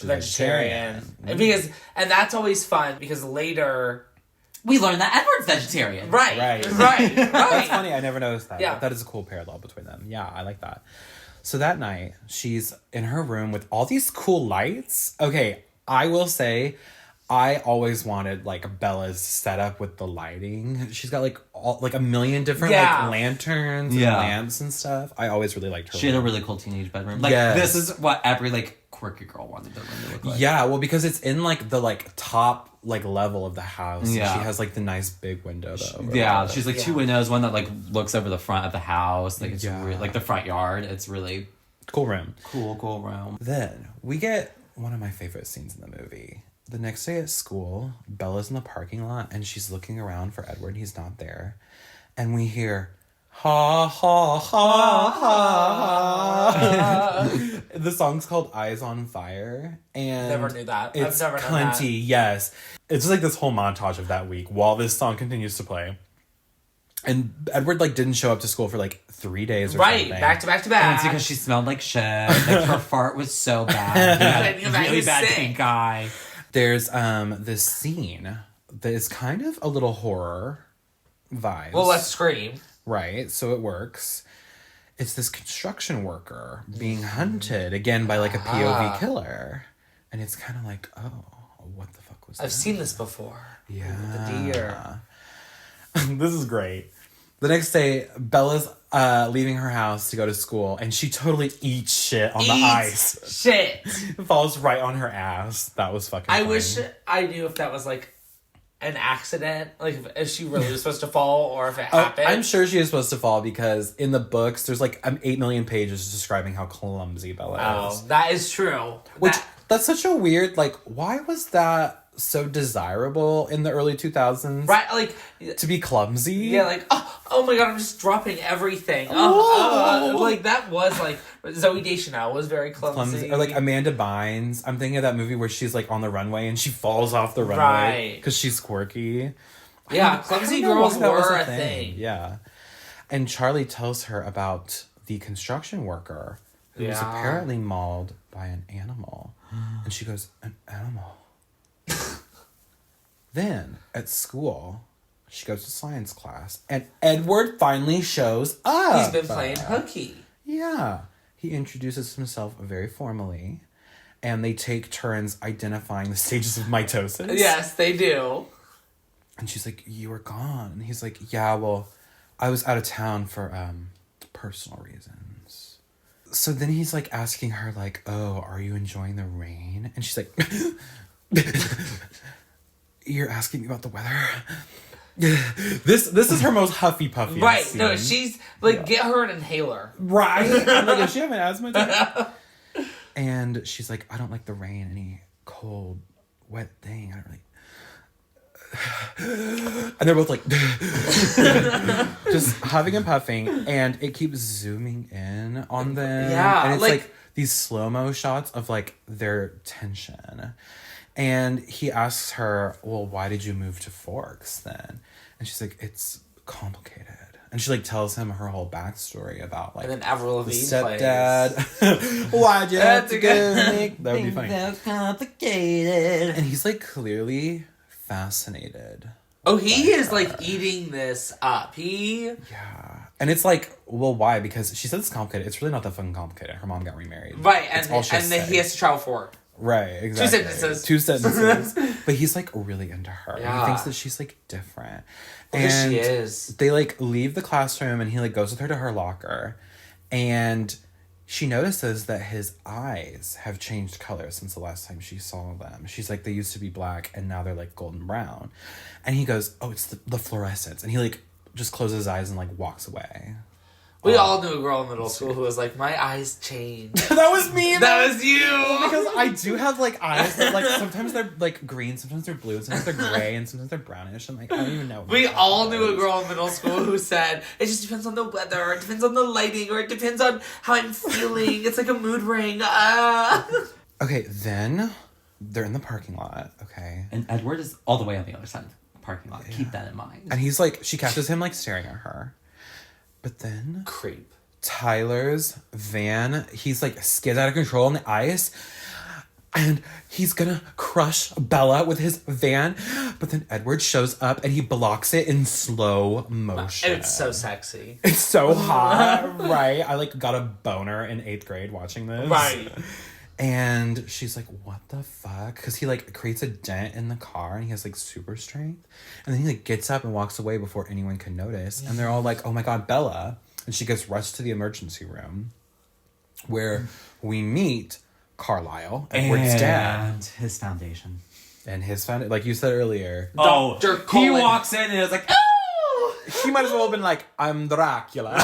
vegetarian. Because, and that's always fun because later We learned that Edward's vegetarian. right. That's funny. I never noticed that. Yeah. That is a cool parallel between them. Yeah, I like that. So that night, she's in her room with all these cool lights. Okay, I will say, I always wanted like Bella's setup with the lighting. She's got like a million different like lanterns and lamps and stuff. I always really liked her. She had a really cool teenage bedroom. Like this is what every like quirky girl wanted their room to look like. Yeah, well, because it's in like the like top like level of the house. Yeah. She has like the nice big window though. Yeah, she's like 2 windows, one that like looks over the front of the house, like it's Yeah. like the front yard. It's really Cool room. cool room. Then we get one of my favorite scenes in the movie. The next day at school, Bella's in the parking lot and she's looking around for Edward. He's not there. And we hear, ha, ha, ha, ha. The song's called Eyes on Fire. And Never knew that. It's I've never known that. cunty, yes. It's like this whole montage of that week while this song continues to play. And Edward like didn't show up to school for like 3 days or something. Back to back to And back. it's because she smelled like shit. Like her fart was so bad. He was Really bad sick. pink eye. There's this scene that is kind of a little horror vibes. Well, let's scream. Right, so it works. It's this construction worker being hunted again by like a POV killer. And it's kind of like, oh, what the fuck was that? I've seen this before. Yeah. The deer. This is great. The next day, Bella's leaving her house to go to school, and she totally eats shit on the ice. Shit. It falls right on her ass. That was fucking I funny. wish I knew if that was like an accident, like if she really was supposed to fall, or if it happened. I'm sure she is supposed to fall because in the books, there's like 8 million pages describing how clumsy Bella is. Oh, that is true. Which, that's such a weird, like, why was that so desirable in the early 2000s? Right, like... To be clumsy? Yeah, like, oh my god, I'm just dropping everything. Like, that was, like... Zooey Deschanel was very clumsy. Or, like, Amanda Bynes. I'm thinking of that movie where she's, like, on the runway and she falls off the runway. Right. Because she's quirky. Yeah, I clumsy don't know girls why that was were a thing. Yeah. And Charlie tells her about the construction worker who was apparently mauled by an animal. And she goes, an animal? Then, at school, she goes to science class, and Edward finally shows up. He's been playing hooky. Yeah. He introduces himself very formally, and they take turns identifying the stages of mitosis. Yes, they do. And she's like, you were gone. And he's like, yeah, well, I was out of town for personal reasons. So then he's like asking her like, oh, are you enjoying the rain? And she's like, you're asking me about the weather? This is her most huffy puffy. Right. Scene. No, she's like, get her an inhaler. Right. I'm like, does she have an asthma attack? And she's like, I don't like the rain, any cold, wet thing. I don't really. And they're both like just huffing and puffing, and it keeps zooming in on them. Yeah, and it's like these slow-mo shots of like their tension. And he asks her, well, why did you move to Forks then? And she's like, it's complicated. And she like tells him her whole backstory about like, and then Avril the Lavigne stepdad. Why'd you have to go make that would be funny. So complicated. And he's like clearly fascinated. Oh, he is like eating this up. Yeah. And it's like, well, why? Because she said it's complicated. It's really not that fucking complicated. Her mom got remarried. Right, It's and all she has to then say. he has to travel for it. Right, exactly. 2 sentences. 2 sentences. But he's like really into her. Yeah. He thinks that she's like different. Because And she is. they like leave the classroom and he like goes with her to her locker. And she notices that his eyes have changed color since the last time she saw them. She's like, they used to be black and now they're like golden brown. And he goes, oh, it's the fluorescence. And he like just closes his eyes and like walks away. We all knew a girl in middle school who was like, my eyes changed. That was me. That was you. Because I do have like eyes that like sometimes they're like green, sometimes they're blue, sometimes they're gray, and sometimes they're brownish. I'm like, I don't even know. We all knew a girl in middle school who said, it just depends on the weather, it depends on the lighting, or it depends on how I'm feeling. It's like a mood ring. Okay, then they're in the parking lot, okay? And Edward is all the way on the other side of the parking lot. Keep that in mind. And he's like, she catches him like staring at her. But then Creep. Tyler's van, he's like skids out of control on the ice. And he's gonna crush Bella with his van. But then Edward shows up and he blocks it in slow motion. And it's so sexy. It's so hot, right? I like got a boner in 8th grade watching this. Right. And she's like, what the fuck? Because he like creates a dent in the car and he has like super strength. And then he like gets up and walks away before anyone can notice. And they're all like, oh my God, Bella. And she gets rushed to the emergency room where we meet Carlisle, Edward's dad. And his foundation. And his foundation, like you said earlier. Dr. He Cullen. walks in and it's like, oh! He might as well have been like, I'm Dracula.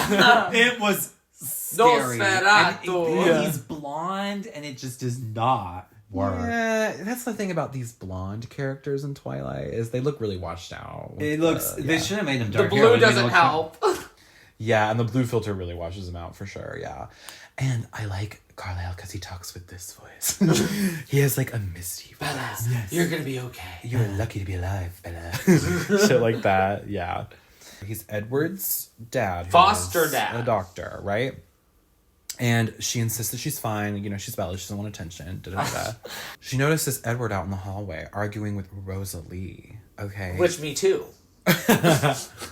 It was scary. Nosferatu. And he's blonde and it just does not work. Yeah, that's the thing about these blonde characters in Twilight is they look really washed out. It looks, they should have made him The dark. blue doesn't help. Yeah, and the blue filter really washes him out for sure, yeah. And I like Carlisle because he talks with this voice. He has like a misty voice. Bella, you're gonna be okay. You're lucky to be alive, Bella. Shit like that, yeah. He's Edward's dad. who Foster is dad. A doctor, right? And she insists that she's fine. You know, she's Bella. She doesn't want attention. Da-da-da. She notices Edward out in the hallway arguing with Rosalie. Okay. Which, me too.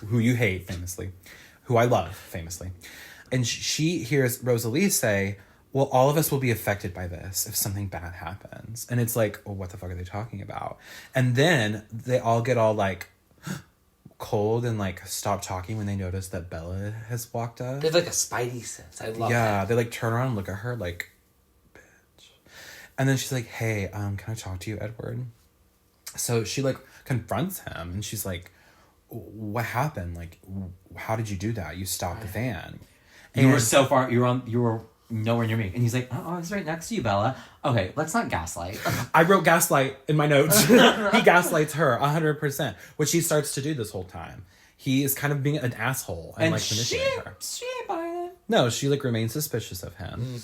Who you hate, famously. Who I love, famously. And she hears Rosalie say, well, all of us will be affected by this if something bad happens. And it's like, oh, what the fuck are they talking about? And then they all get all like cold and like stop talking when they notice that Bella has walked up. They have like a spidey sense. I love Yeah, that. they like turn around and look at her like, bitch. And then she's like, hey, can I talk to you, Edward? So she like confronts him and she's like, what happened? Like, how did you do that? You stopped the van. You were so far, you were nowhere near me. And he's like, oh, I was right next to you, Bella. Okay, let's not gaslight. I wrote gaslight in my notes. He gaslights her 100%, which he starts to do this whole time. He is kind of being an asshole and like manipulating her. She ain't buying it. No, she like remains suspicious of him.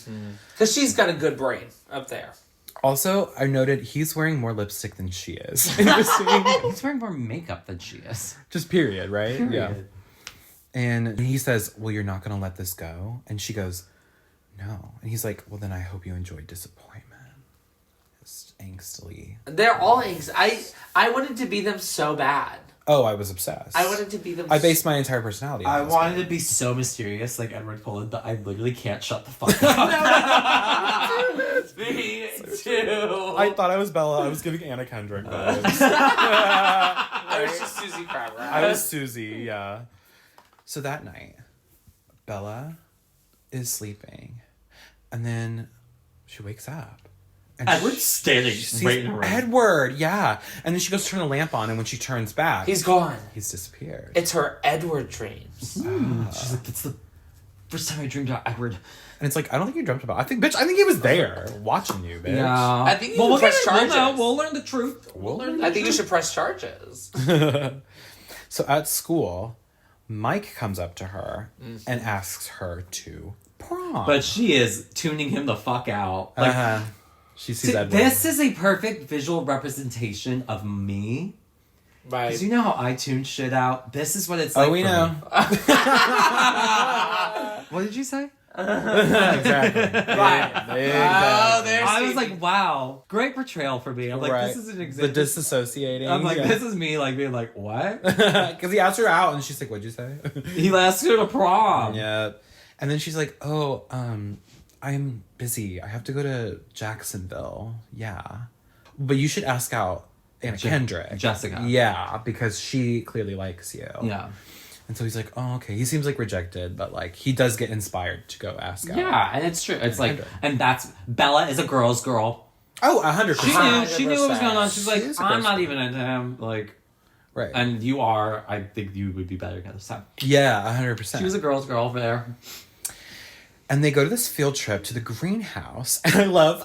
Because she's got a good brain up there. Also, I noted he's wearing more lipstick than she is. Interesting. He's wearing more makeup than she is. Just period, right? Period. Yeah. And he says, well, you're not going to let this go? And she goes, no. And he's like, well, then I hope you enjoy disappointment. It's angstily. They're all I wanted to be them so bad. Oh, I was obsessed. I wanted to be them. I based my entire personality on I this wanted guy. to be so mysterious, like Edward Cullen, but I literally can't shut the fuck up. Me too. I thought I was Bella. I was giving Anna Kendrick vibes. I was just Susie Crabtree. I was Susie, yeah. So that night, Bella is sleeping. And then she wakes up. And Edward's standing she sees right in her room. Edward, yeah. And then she goes to turn the lamp on, and when she turns back... He's gone. He's disappeared. It's her Edward dreams. She's like, that's the first time I dreamed about Edward. And it's like, I don't think you dreamt about it. I think he was there watching you, bitch. Yeah. I think you should press charges. We'll learn the truth. I think you should press charges. So at school, Mike comes up to her and asks her to prom. But she is tuning him the fuck out. Like, she sees Edward. this is a perfect visual representation of me. Right. Because you know how I tune shit out? This is what it's like. Oh, we for know. me. What did you say? Exactly. Right. Oh, there's I was like, wow, great portrayal for me. I'm like, this is an example. The disassociating. I'm like, this is me, like, being like, what? Because he asked her out, and she's like, what'd you say? He asked her to prom. Yeah. And then she's like, oh, I'm busy. I have to go to Jacksonville. Yeah. But you should ask out Anna Kendrick. Jessica. Yeah, because she clearly likes you. Yeah. And so he's like, oh, okay. He seems like rejected, but like he does get inspired to go ask out. Yeah, and it's true. It's like, and that's, Bella is a girl's girl. Oh, 100%. She knew what was going on. She's like, She is a I'm girl's not girl. even into him. Like, Right. and you are. I think you would be better together. So Yeah, 100%. she was a girl's girl over there. And they go to this field trip to the greenhouse. And I love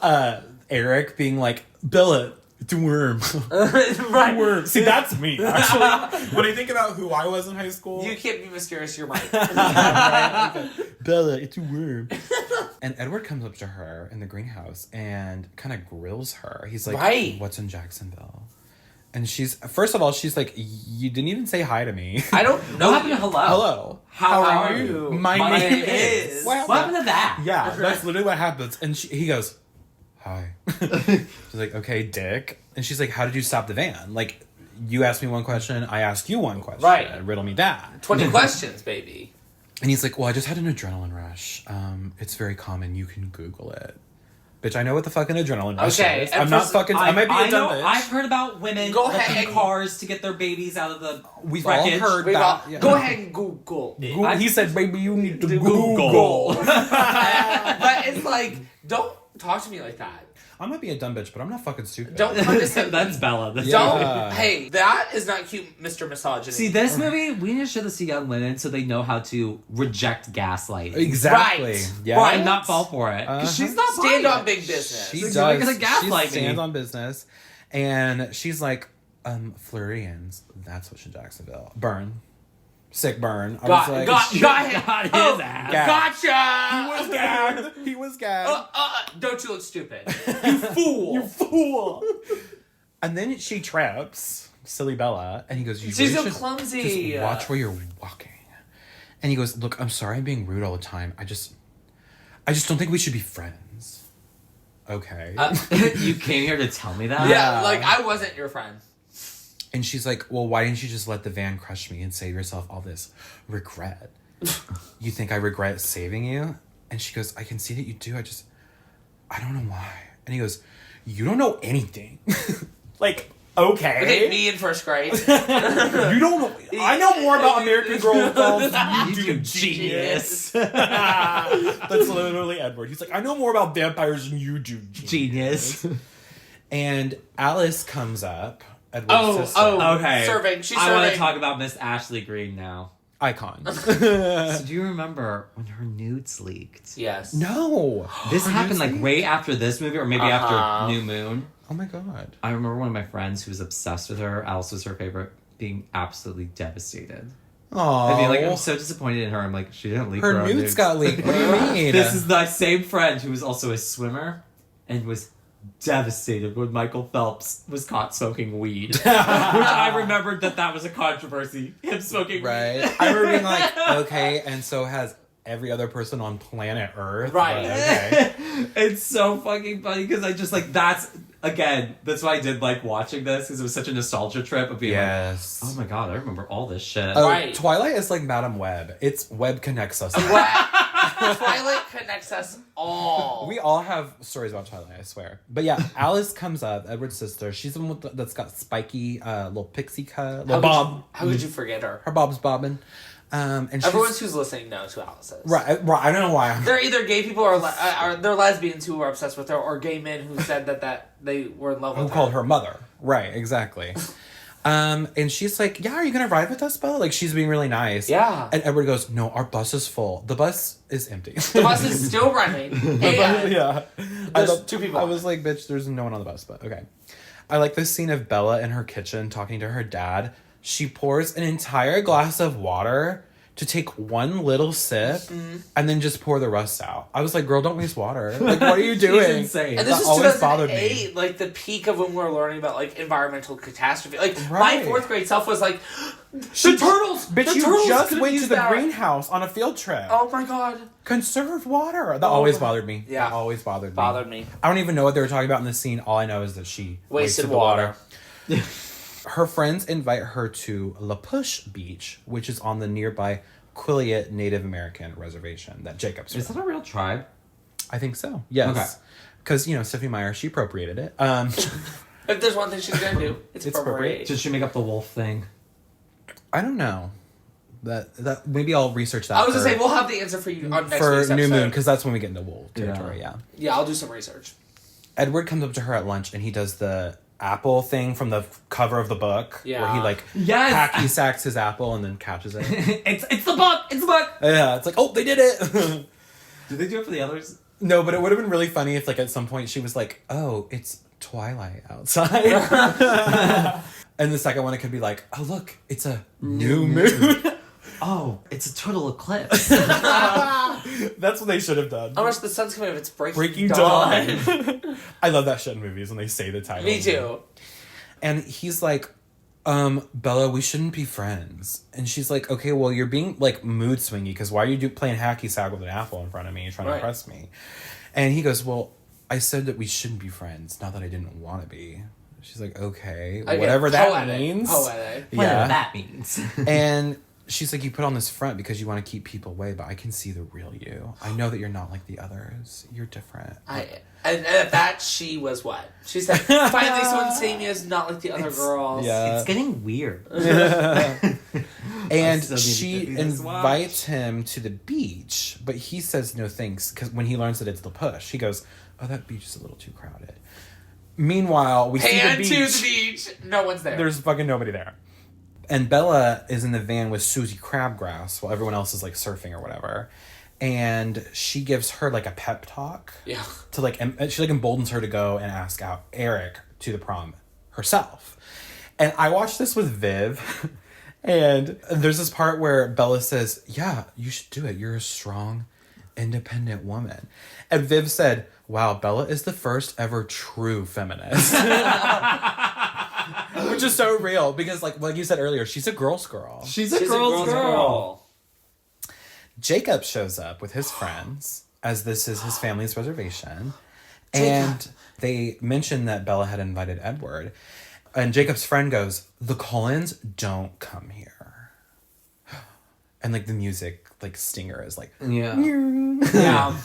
Eric being like, Bella, it's a worm. right. Worm. See, that's me, actually. When I think about who I was in high school. You can't be mysterious, you're right. Right? Bella, it's a worm. And Edward comes up to her in the greenhouse and kind of grills her. He's like, Right. what's in Jacksonville? And first of all, she's like, you didn't even say hi to me. I don't know. What happened to hello? Hello. How are you? My name is. What happened to that? Yeah, that's literally what happens. And he goes, hi. She's like, okay, dick. And she's like, how did you stop the van? Like, you asked me one question, I asked you one question. Right. Riddle me that. 20 questions, baby. And he's like, well, I just had an adrenaline rush. It's very common. You can Google it. Bitch, I know what the fucking adrenaline rush is. and I'm not fucking... I might be a dumb know, bitch. I've heard about women Go lifting ahead and- cars to get their babies out of the We've wreckage. all heard We've that. all- Yeah. Go ahead and Google. He said, baby, you need to Google. Google. But it's like, don't talk to me like that. I might be a dumb bitch, but I'm not fucking stupid. Don't condescend. That's Bella. That's Don't. Yeah. Hey, that is not cute, Mr. Misogyny. See, this movie, we need to show this to young women so they know how to reject gaslighting. Exactly. Right. Yeah. Right. And not fall for it. 'Cause she's not Stand buying on it. big business. She Like, does. you're gonna gaslight She me. stands on business. And she's like, Floridians, that's what's in Jacksonville. Burn. Sick burn. I was like, got his his ass. Gotcha. He was gagged. Don't you look stupid. You fool. Fool. And then she trips, silly Bella, and he goes, She's really so should clumsy. Just watch where you're walking. And he goes, look, I'm sorry I'm being rude all the time. I just don't think we should be friends. Okay. You came here to tell me that? Yeah, like I wasn't your friend. And she's like, well, why didn't you just let the van crush me and save yourself all this regret? You think I regret saving you? And she goes, I can see that you do. I don't know why. And he goes, you don't know anything. Like, okay. Okay, me in first grade. You don't know. I know more about American Girl dolls than you do, genius. That's literally Edward. He's like, I know more about vampires than you do, genius. And Alice comes up. Edward's sister. Okay. Serving. She's I want to serving. talk about Miss Ashley Green now. Icon. So do you remember when her nudes leaked? Yes. No. This happened like way after this movie, or maybe after New Moon. Oh my god. I remember one of my friends who was obsessed with her, Alice was her favorite, being absolutely devastated. Aww. I'd be like, I'm so disappointed in her. I'm like, she didn't leak her Her own nudes nudes. got leaked. What do you mean? This is my same friend who was also a swimmer and was devastated when Michael Phelps was caught smoking weed. Which I remembered that was a controversy. Him smoking right. weed. I remember being like, okay, and so has every other person on planet Earth. Right. But okay. It's so fucking funny because I just like, that's why I did like watching this, because it was such a nostalgia trip of being Yes. like, oh my god, I remember all this shit. Oh, Right. Twilight is like Madam Web. It's Web connects us. Twilight connects us all. We all have stories about Twilight, I swear. But yeah, Alice comes up, Edward's sister. She's the one that's got spiky little pixie cut, little bob. How could you forget her? Her bob's bobbing. And Everyone who's listening knows who Alice is. Right. I don't know why. They're either gay people or they're lesbians who are obsessed with her, or gay men who said that they were in love with her. Who called her mother. Right, exactly. And she's like, yeah, are you going to ride with us, Bella? Like, she's being really nice. Yeah. And Edward goes, no, our bus is full. The bus is empty. The bus is still running. Yeah. There's 2 people. I was like, bitch, there's no one on the bus, but okay. I like this scene of Bella in her kitchen talking to her dad. She pours an entire glass of water to take one little sip and then just pour the rest out. I was like, girl, don't waste water. Like, what are you doing? She's insane. And this that is always bothered 2008, me. like the peak of when we were learning about like environmental catastrophe. Like Right. my 4th grade self was like, the turtles. Bitch, the you turtles just could've went to used the that. greenhouse on a field trip. Oh my god. Conserve water. That always bothered me. Yeah. That always bothered me. Bothered me. I don't even know what they were talking about in this scene. All I know is that she Wasted the water. Her friends invite her to La Push Beach, which is on the nearby Quileute Native American reservation that Jacob's Is from. that a real tribe? I think so. Yes. Okay. Because, Stephenie Meyer, she appropriated it. If there's one thing she's gonna do, it's appropriate. Did she make up the wolf thing? I don't know. That maybe I'll research that. I was gonna say we'll have the answer for you on next for week's New episode. Moon, because that's when we get into wolf territory. Yeah. Yeah, I'll do some research. Edward comes up to her at lunch and he does the apple thing from the cover of the book, where he Yes! hacky sacks his apple and then catches it. It's the book! It's the book! Yeah, it's like, oh, they did it. Did they do it for the others? No, but it would have been really funny if, like, at some point she was like, oh, it's Twilight outside. And the second one, it could be like, oh, look, it's a new moon. Oh, it's a total eclipse. That's what they should have done. How much the sun's coming up? It's Breaking Dawn. I love that shit in movies when they say the title. Me too. And he's like, Bella, we shouldn't be friends. And she's like, okay, well, you're being, like, mood swingy, because why are you playing hacky sack with an apple in front of me, trying to impress me? And he goes, well, I said that we shouldn't be friends, not that I didn't want to be. She's like, okay, whatever that means. Poetic. Whatever that means. And she's like, you put on this front because you want to keep people away, but I can see the real you. I know that you're not like the others. You're different. And at that, she was what? She said, finally someone seeing me as not like the other girls. Yeah. It's getting weird. And still need to she get me this invites him to the beach, but he says no thanks, because when he learns that it's the push, he goes, oh, that beach is a little too crowded. Meanwhile, we see Pan the to beach. the beach. No one's there. There's fucking nobody there. And Bella is in the van with Susie Crabgrass while everyone else is, like, surfing or whatever. And she gives her, like, a pep talk. Yeah. To, like, she, like, emboldens her to go and ask out Eric to the prom herself. And I watched this with Viv. And there's this part where Bella says, yeah, you should do it. You're a strong, independent woman. And Viv said, wow, Bella is the first ever true feminist. Which is so real, because like you said earlier, she's a girl's girl. She's a girl's girl. Jacob shows up with his friends, as this is his family's reservation. And they mention that Bella had invited Edward. And Jacob's friend goes, the Cullens don't come here. And, like, the music, like, stinger is like... Yeah. Yeah.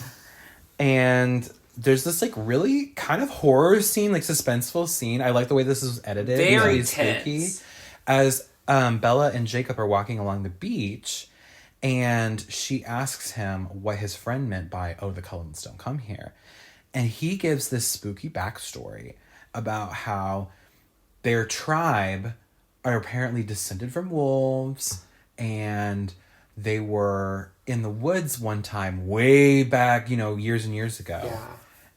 And there's this, like, really kind of horror scene, like, suspenseful scene. I like the way this is edited. Very It's really spooky. tense. As Bella and Jacob are walking along the beach, and she asks him what his friend meant by, oh, the Cullens don't come here. And he gives this spooky backstory about how their tribe are apparently descended from wolves, and they were in the woods one time way back, years and years ago. Yeah.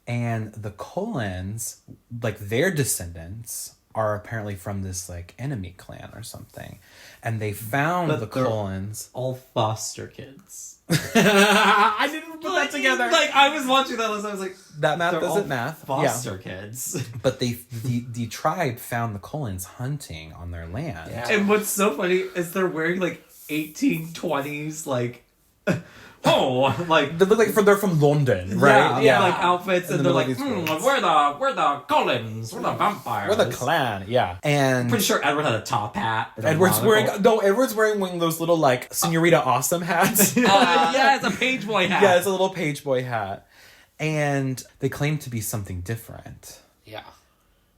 And the Cullens, like, their descendants are apparently from this, like, enemy clan or something. And they found the Cullens. All foster kids. I didn't put that together. Like, I was watching that list, I was like, That math they're doesn't all math. foster kids. But the tribe found the Cullens hunting on their land. Yeah. And what's so funny is they're wearing, like, 1820s, like, oh, like They look like they're from London, right? yeah, like outfits, and they're like, these girls. we're the Cullens, we're the vampires, We're the clan, yeah. And pretty sure Edward had a top hat. and a Edward's monocle. Edward's wearing one of those little like Senorita Awesome hats. Yeah, it's a page boy hat. Yeah, it's a little page boy hat. And they claim to be something different. Yeah.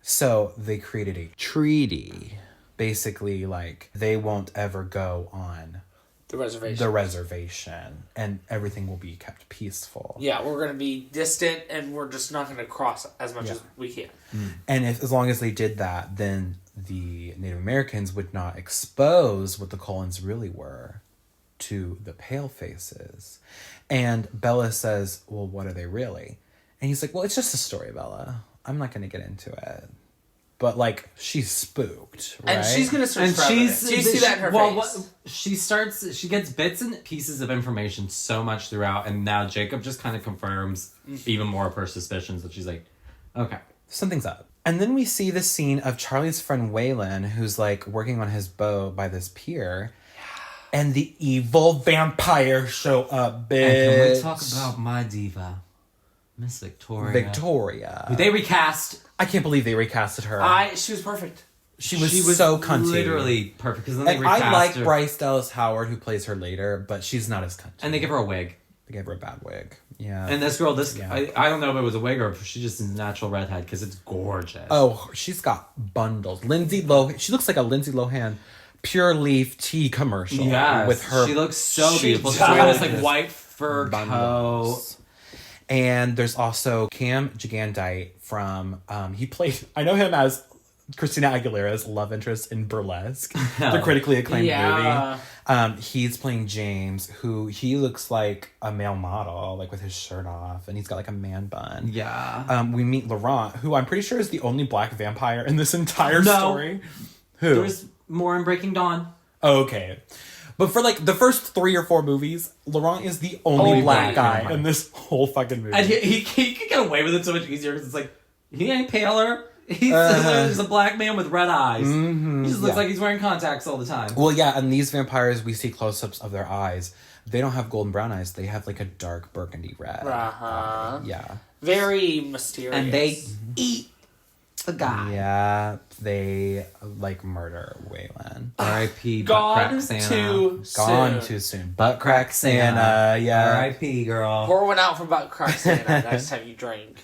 So they created a treaty. Basically, like, they won't ever go on The reservation. the reservation. And everything will be kept peaceful. Yeah, we're going to be distant and we're just not going to cross as much Yeah. as we can. And as long as they did that, then the Native Americans would not expose what the Cullens really were to the palefaces. And Bella says, well, what are they really? And he's like, well, it's just a story, Bella. I'm not going to get into it. But, like, she's spooked, right? And she's going to search And for evidence. Do you see that in her face? She gets bits and pieces of information so much throughout, and now Jacob just kind of confirms even more of her suspicions that she's like, okay. Something's up. And then we see the scene of Charlie's friend Waylon, who's, like, working on his boat by this pier. And the evil vampires show up, bitch. And can we talk about my diva, Miss Victoria? Victoria. Who they recast. I can't believe they recasted her. She was perfect. She was so cunty. Literally perfect. Because then they And recast I like her. Bryce Dallas Howard, who plays her later, but she's not as cunty. And they give her a wig. They gave her a bad wig. Yeah. And this girl, Yeah. I don't know if it was a wig or if she's just a natural redhead because it's gorgeous. Oh, she's got bundles. Lindsay Lohan. She looks like a Lindsay Lohan Pure Leaf tea commercial. yes. With her. She looks so She beautiful. She's does. wearing this like white fur bundles. coat. And there's also Cam Gigandite from, he played, I know him as Christina Aguilera's love interest in Burlesque, the critically acclaimed movie. He's playing James, who he looks like a male model, like with his shirt off, and he's got like a man bun. Yeah. We meet Laurent, who I'm pretty sure is the only black vampire in this entire story. Who? There's more in Breaking Dawn. Okay. But for like the first 3 or 4 movies, Laurent is the only black guy in this whole fucking movie. And he could get away with it so much easier because it's like, he ain't paler. He's just a black man with red eyes. He just looks like he's wearing contacts all the time. Well, yeah, and these vampires, we see close-ups of their eyes. They don't have golden brown eyes. They have like a dark burgundy red. Yeah. Very mysterious. And they eat the guy. Yeah, they like murder Waylon. R.I.P. Gone too Gone too soon. Butt crack Santa. Yeah. R.I.P. girl. Pour one out for Butt Crack Santa next time you drink.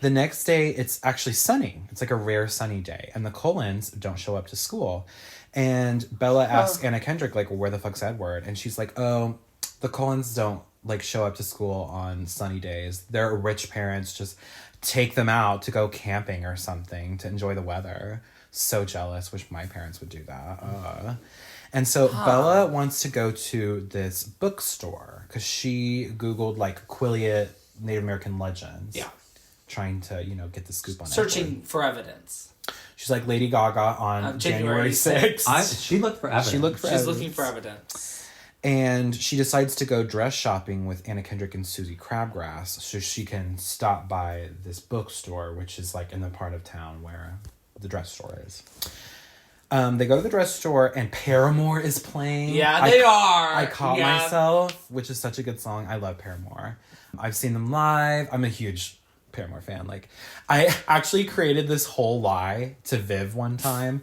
The next day, it's actually sunny. It's like a rare sunny day. And the Cullens don't show up to school. And Bella asks Anna Kendrick, like, where the fuck's Edward? And she's like, oh, the Cullens don't, like, show up to school on sunny days. Their rich parents just take them out to go camping or something to enjoy the weather. So jealous. Wish my parents would do that. And so Bella wants to go to this bookstore because she Googled, like, Quileute Native American legends. Yeah. Trying to, get the scoop on it. Searching for evidence. She's like Lady Gaga on January 6th. She looked for evidence. She's looking for evidence. And she decides to go dress shopping with Anna Kendrick and Susie Crabgrass so she can stop by this bookstore, which is like in the part of town where the dress store is. They go to the dress store and Paramore is playing. Yeah, they are. I Caught Myself, which is such a good song. I love Paramore. I've seen them live. I'm a huge Paramore fan. Like, I actually created this whole lie to Viv one time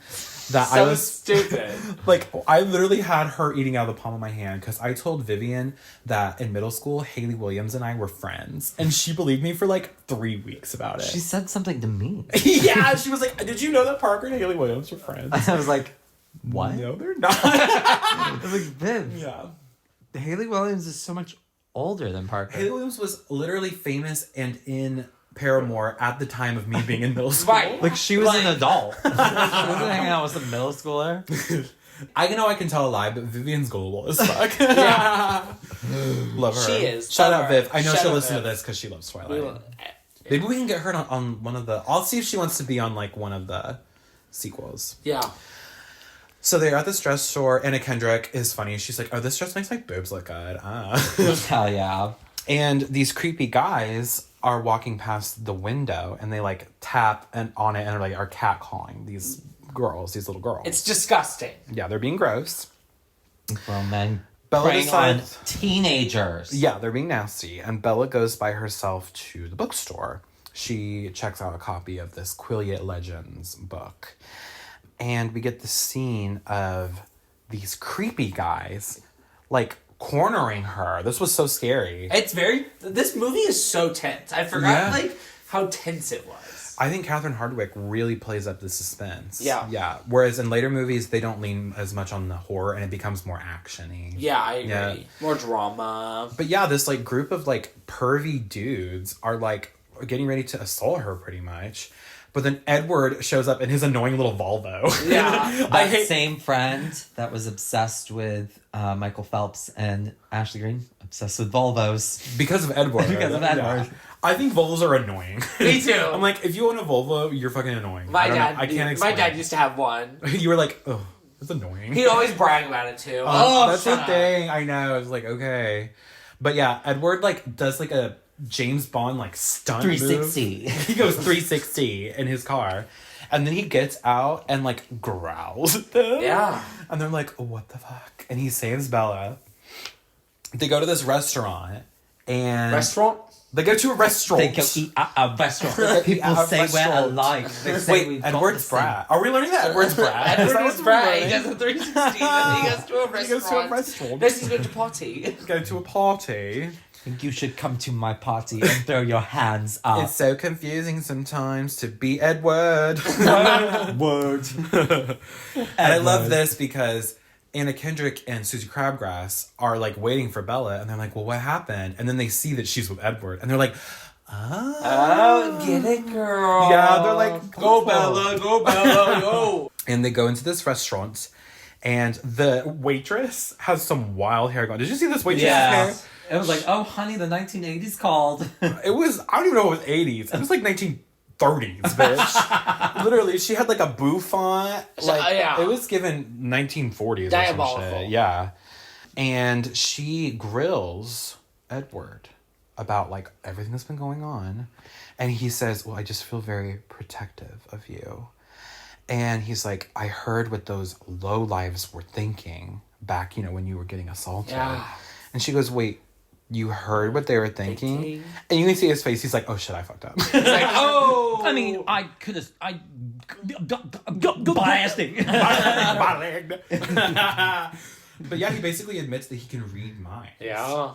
that I was stupid. Like, I literally had her eating out of the palm of my hand because I told Vivian that in middle school Haley Williams and I were friends, and she believed me for like 3 weeks about it. She said something to me. Yeah, she was like, "Did you know that Parker and Haley Williams were friends?" I was like, what? No, they're not. I was like, Viv. Yeah. Haley Williams is so much older than Parker. Haley Williams was literally famous and in Paramore at the time of me being in middle school. Right. Like, she was an adult. She wasn't hanging out with some middle schooler. I know I can tell a lie, but Vivian's gullible as fuck. Yeah. Love her. She is. Shout Love out her. Viv. I know Shout she'll out listen Viv. to this because she loves Twilight. Maybe we can get her on one of the... I'll see if she wants to be on like one of the sequels. Yeah. So they're at this dress store. Anna Kendrick is funny. She's like, oh, this dress makes my boobs look good. Hell yeah. And these creepy guys are walking past the window and they like tap on it and are like are catcalling these girls, these little girls. It's disgusting. Yeah, they're being gross. Well, men Bella Preying on decides... teenagers. Yeah, they're being nasty. And Bella goes by herself to the bookstore. She checks out a copy of this Quileute Legends book. And we get the scene of these creepy guys, like, cornering her. This was so scary. This movie is so tense. I forgot, like, how tense it was. I think Catherine Hardwicke really plays up the suspense. Yeah. Yeah. Whereas in later movies, they don't lean as much on the horror and it becomes more action-y. Yeah, I agree. Yeah. More drama. But yeah, this like group of like pervy dudes are like getting ready to assault her pretty much. But then Edward shows up in his annoying little Volvo. Yeah. That same friend that was obsessed with Michael Phelps and Ashley Greene, obsessed with Volvos. Because of Edward. Because of Edward. Yeah. I think Volvos are annoying. Me too. I'm like, if you own a Volvo, you're fucking annoying. My I can't explain. My dad used to have one. You were like, oh, it's annoying. He'd always brag about it too. That's the shut up. thing. I know. It's like, okay. But yeah, Edward like does like a James Bond like stunt 360. move. He goes 360 in his car. And then he gets out and like growls at them. Yeah. And they're like, oh, what the fuck? And he saves Bella. They go to this restaurant and they go to a restaurant. They go eat at a restaurant. People say we're alike. They say we've got Edward's the same- brat. Are we learning that Edward's brat? Edward is right. He does a 360. Then he goes to a restaurant. He goes to a restaurant. Next he's going to party. Go to a party. think you should come to my party and throw your hands up. It's so confusing sometimes to be Edward. Word. And I love this because Anna Kendrick and Susie Crabgrass are like waiting for Bella, and they're like, well, what happened? And then they see that she's with Edward, and they're like, oh, get it, girl. Yeah, they're like, go Bella, go. And they go into this restaurant, and the waitress has some wild hair going. Did you see this waitress's hair? It was like, oh, honey, the 1980s called. It was, I don't even know if it was 80s. It was like 1930s, bitch. Literally, she had like a bouffant. Like, yeah. It was given 1940s or Diabolical. some shit. Yeah. And she grills Edward about like everything that's been going on. And he says, well, I just feel very protective of you. And he's like, I heard what those lowlives were thinking back, when you were getting assaulted. Yeah. And she goes, wait, you heard what they were thinking? And you can see his face. He's like, oh shit, I fucked up. He's like, oh. I mean, I could have... Blasting. But yeah, he basically admits that he can read minds. Yeah.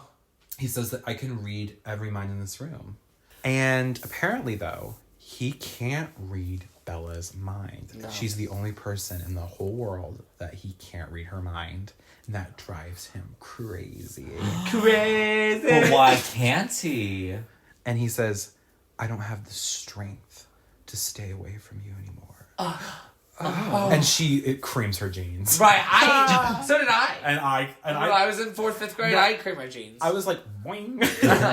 He says that I can read every mind in this room. And apparently, though, he can't read Bella's mind. No. She's the only person in the whole world that he can't read her mind. And that drives him crazy. Crazy. But why can't he? And he says, I don't have the strength to stay away from you anymore. And it creams her jeans. Right, so did I. And when I was in 4th, 5th grade, I creamed my jeans. I was like, boing.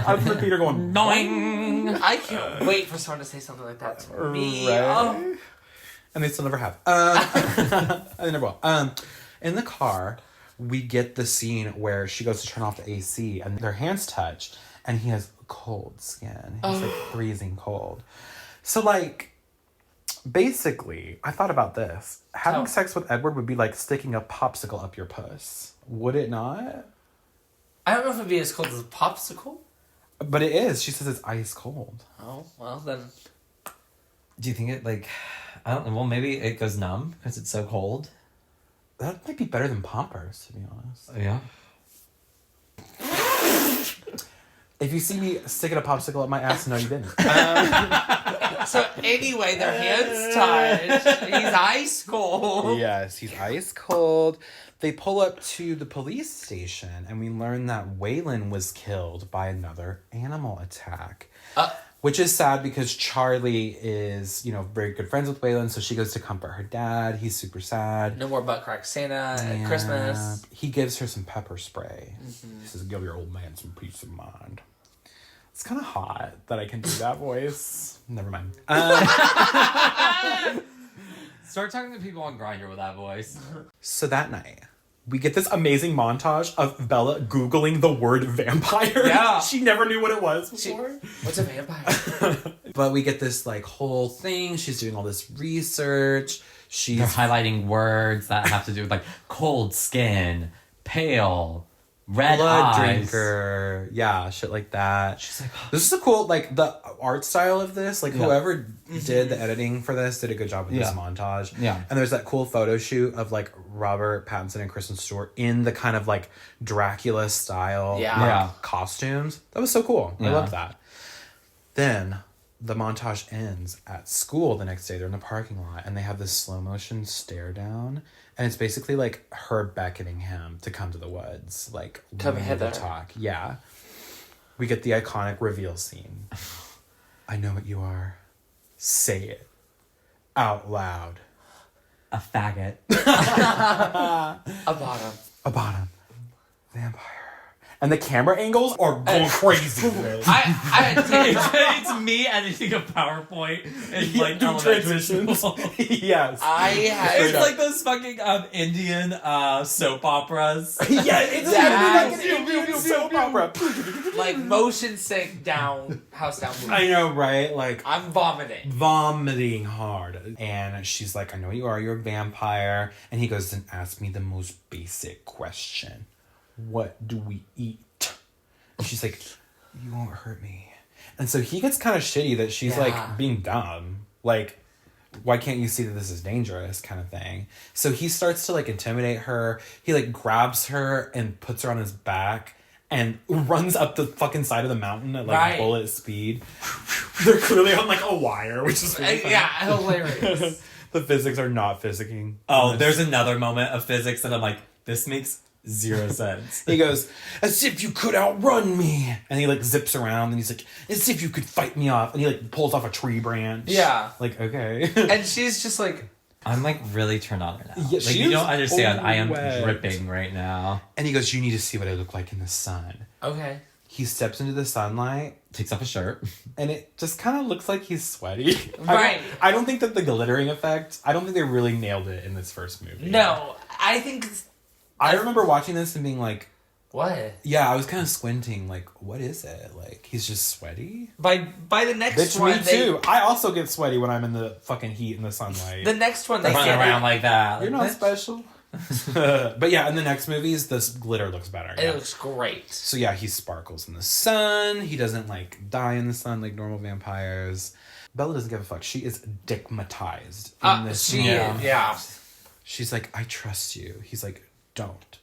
I was with Peter going, Noing. I can't wait for someone to say something like that to me. Right? Oh. And they still never have. They never will. In the car, we get the scene where she goes to turn off the AC and their hands touch and he has cold skin. He's like freezing cold. So like, basically, I thought about this. Having sex with Edward would be like sticking a popsicle up your puss. Would it not? I don't know if it'd be as cold as a popsicle. But it is. She says it's ice cold. Oh, well then. Do you think it I don't know, well maybe it goes numb because it's so cold? That might be better than Poppers, to be honest. Yeah. If you see me sticking a popsicle up my ass, no, you didn't. So anyway, their hands touch. He's ice cold. Yes, he's ice cold. They pull up to the police station, and we learn that Waylon was killed by another animal attack. Which is sad because Charlie is, very good friends with Waylon, so she goes to comfort her dad. He's super sad. No more butt crack Santa at Christmas. He gives her some pepper spray. Mm-hmm. He says, give your old man some peace of mind. It's kind of hot that I can do that voice. Never mind. Start talking to people on Grindr with that voice. So that night, we get this amazing montage of Bella Googling the word vampire. Yeah. She never knew what it was before. What's a vampire? But we get this whole thing. She's doing all this research. They're highlighting words that have to do with cold skin, pale, red blood eyes. drinker. Yeah, shit like that. She's like, This is a cool, like, the art style of this. Like, Yeah. whoever did the editing for this did a good job with this Yeah. montage. Yeah. And there's that cool photo shoot of, like, Robert Pattinson and Kristen Stewart in the kind of, like, Dracula style Yeah. like, Yeah. costumes. That was so cool. I Yeah. love that. Then the montage ends at school the next day. They're in the parking lot and they have this slow motion stare down. And it's basically like her beckoning him to come to the woods. Like, Come we need hither. to talk. Yeah. We get the iconic reveal scene. I know what you are. Say it. Out loud. a faggot. A bottom. A bottom. Vampire. And the camera angles are going crazy. It's me editing a PowerPoint and like do elementary transitions. school. Yes. It's like those fucking Indian soap operas. Yeah, it's Yeah. like an Indian soap opera. like motion sync down, house down. Movie. I know, right? Like, I'm vomiting. vomiting hard. And she's like, I know you are, you're a vampire. And he goes, then ask me the most basic question. What do we eat? And she's like, you won't hurt me. And so he gets kind of shitty that she's Yeah. like being dumb. Like, why can't you see that this is dangerous kind of thing? So he starts to like intimidate her. He like grabs her and puts her on his back and runs up the fucking side of the mountain at like Right. bullet speed. They're clearly on like a wire, which is really funny. Yeah, hilarious. The physics are not physicking. Oh, there's another moment of physics that I'm like, this makes zero sense. He goes, as if you could outrun me. And he like zips around and he's like, as if you could fight me off. And he like pulls off a tree branch. Yeah. Like, okay. And she's just like, I'm like really turned on right now. Yeah, Like she you is don't understand. I am wet. dripping right now. And he goes, you need to see what I look like in the sun. okay. He steps into the sunlight Takes off a shirt. and it just kind of looks like he's sweaty. Right. I don't think that the glittering effect, I don't think they really nailed it in this first movie. No, I think. I remember watching this and being like, What? yeah, I was kind of squinting, like, what is it? Like, he's just sweaty? By the next Bitch, one, me too. I also get sweaty when I'm in the fucking heat in the sunlight. The next one they Running get around like that. You're Like, not bitch. special. But yeah, in the next movies, this glitter looks better. It Yeah. looks great. So yeah, he sparkles in the sun. He doesn't like die in the sun like normal vampires. Bella doesn't give a fuck. She is digmatized in this She movie. is, yeah. She's like, I trust you. He's like, don't.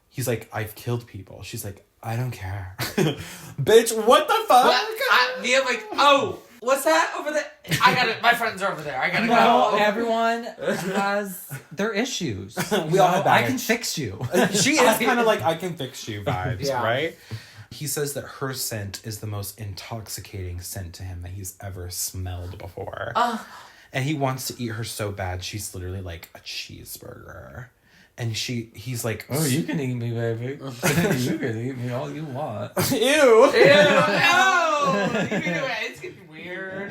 He's like, I've killed people. She's like, I don't care. Bitch, what the fuck? I'm like, oh, what's that over there? I got it. My friends are over there. I gotta No, go. everyone has their issues. We all have I baggage. can fix you. She is kind of like, I can fix you vibes, Yeah. right? He says that her scent is the most intoxicating scent to him that he's ever smelled before. And he wants to eat her so bad, she's literally like a cheeseburger. And he's like, Oh, you can eat me, baby. You can eat me all you want. ew. Ew, no! It's getting weird.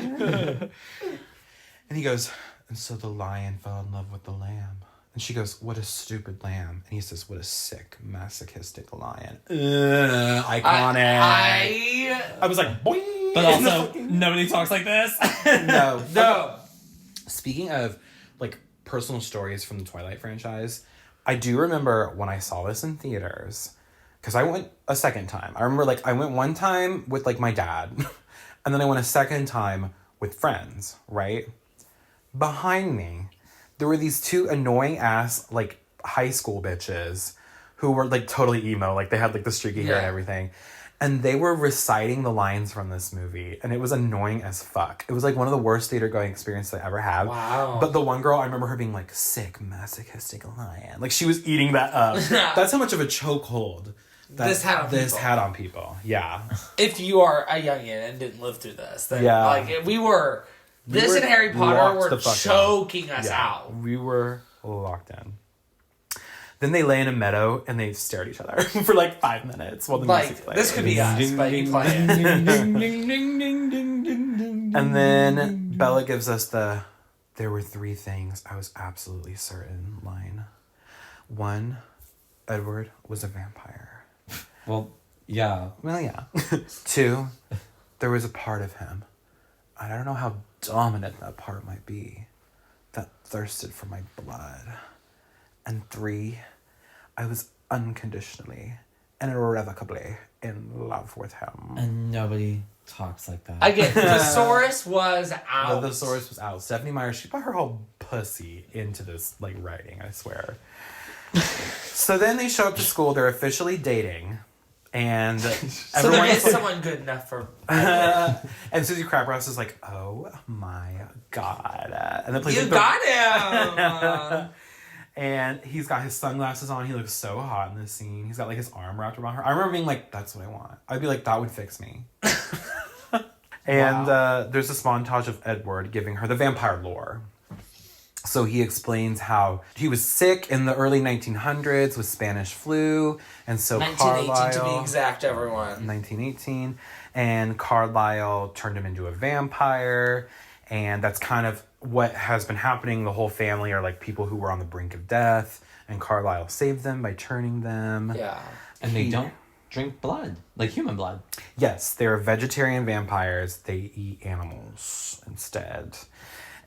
And he goes, and so the lion fell in love with the lamb. And she goes, what a stupid lamb. And he says, what a sick, masochistic lion. Iconic. I was like, boing. But also, nobody talks like this. No. No. Speaking of like personal stories from the Twilight franchise, I do remember when I saw this in theaters, because I went a second time. I remember like I went one time with like my dad, and then I went a second time with friends, right? Behind me, there were these two annoying ass like high school bitches who were like totally emo, like they had like the streaky hair and Yeah. everything. And they were reciting the lines from this movie, and it was annoying as fuck. It was like one of the worst theater going experiences I ever had. Wow. But the one girl, I remember her being like, sick, masochistic lion. Like she was eating that up. That's how much of a chokehold that This had on people. had on people. Yeah. If you are a youngin and didn't live through this, then Yeah. like we were. This were and Harry Potter locked were the fuck choking us Yeah. out. We were locked in. Then they lay in a meadow and they stare at each other for like 5 minutes while the music Like plays. this could be us, but you play it. And then Bella gives us the there were 3 things I was absolutely certain line. 1, Edward was a vampire. Well, yeah. Well, yeah. 2, there was a part of him. And I don't know how dominant that part might be. That thirsted for my blood. And 3, I was unconditionally and irrevocably in love with him. And nobody talks like that. Again, the Thesaurus was out. The thesaurus was out. Stephenie Meyer, she put her whole pussy into this, like, writing, I swear. So then they show up to school. They're officially dating. And So there is someone good enough for... and Susie Crabgrass is like, oh my God. And then You got him! And he's got his sunglasses on. He looks so hot in this scene. He's got, like, his arm wrapped around her. I remember being like, that's what I want. I'd be like, that would fix me. And there's this montage of Edward giving her the vampire lore. So he explains how he was sick in the early 1900s with Spanish flu. And so 1918 to be exact, everyone. 1918. And Carlisle turned him into a vampire. And that's kind of what has been happening. The whole family are like people who were on the brink of death. And Carlisle saved them by turning them. Yeah. And they don't drink blood, like human blood. Yes, they're vegetarian vampires. They eat animals instead.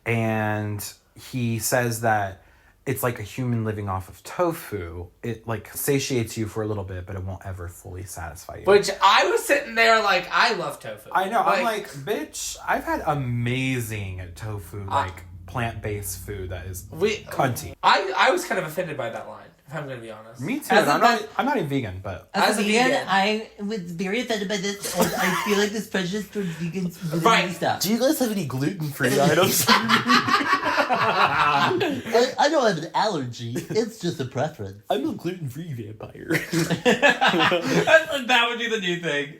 And he says that it's like a human living off of tofu. It, like, satiates you for a little bit, but it won't ever fully satisfy you. Which I was sitting there like, I love tofu. I know. I'm like, bitch, I've had amazing tofu, like, plant-based food that is cunty. I was kind of offended by that line, if I'm going to be honest. Me too. I'm not even vegan, but... As a vegan, I was very offended by this, and I feel like this prejudice towards vegans really stuff. Do you guys have any gluten-free items? I don't have an allergy. It's just a preference. I'm a gluten-free vampire. That would be the new thing.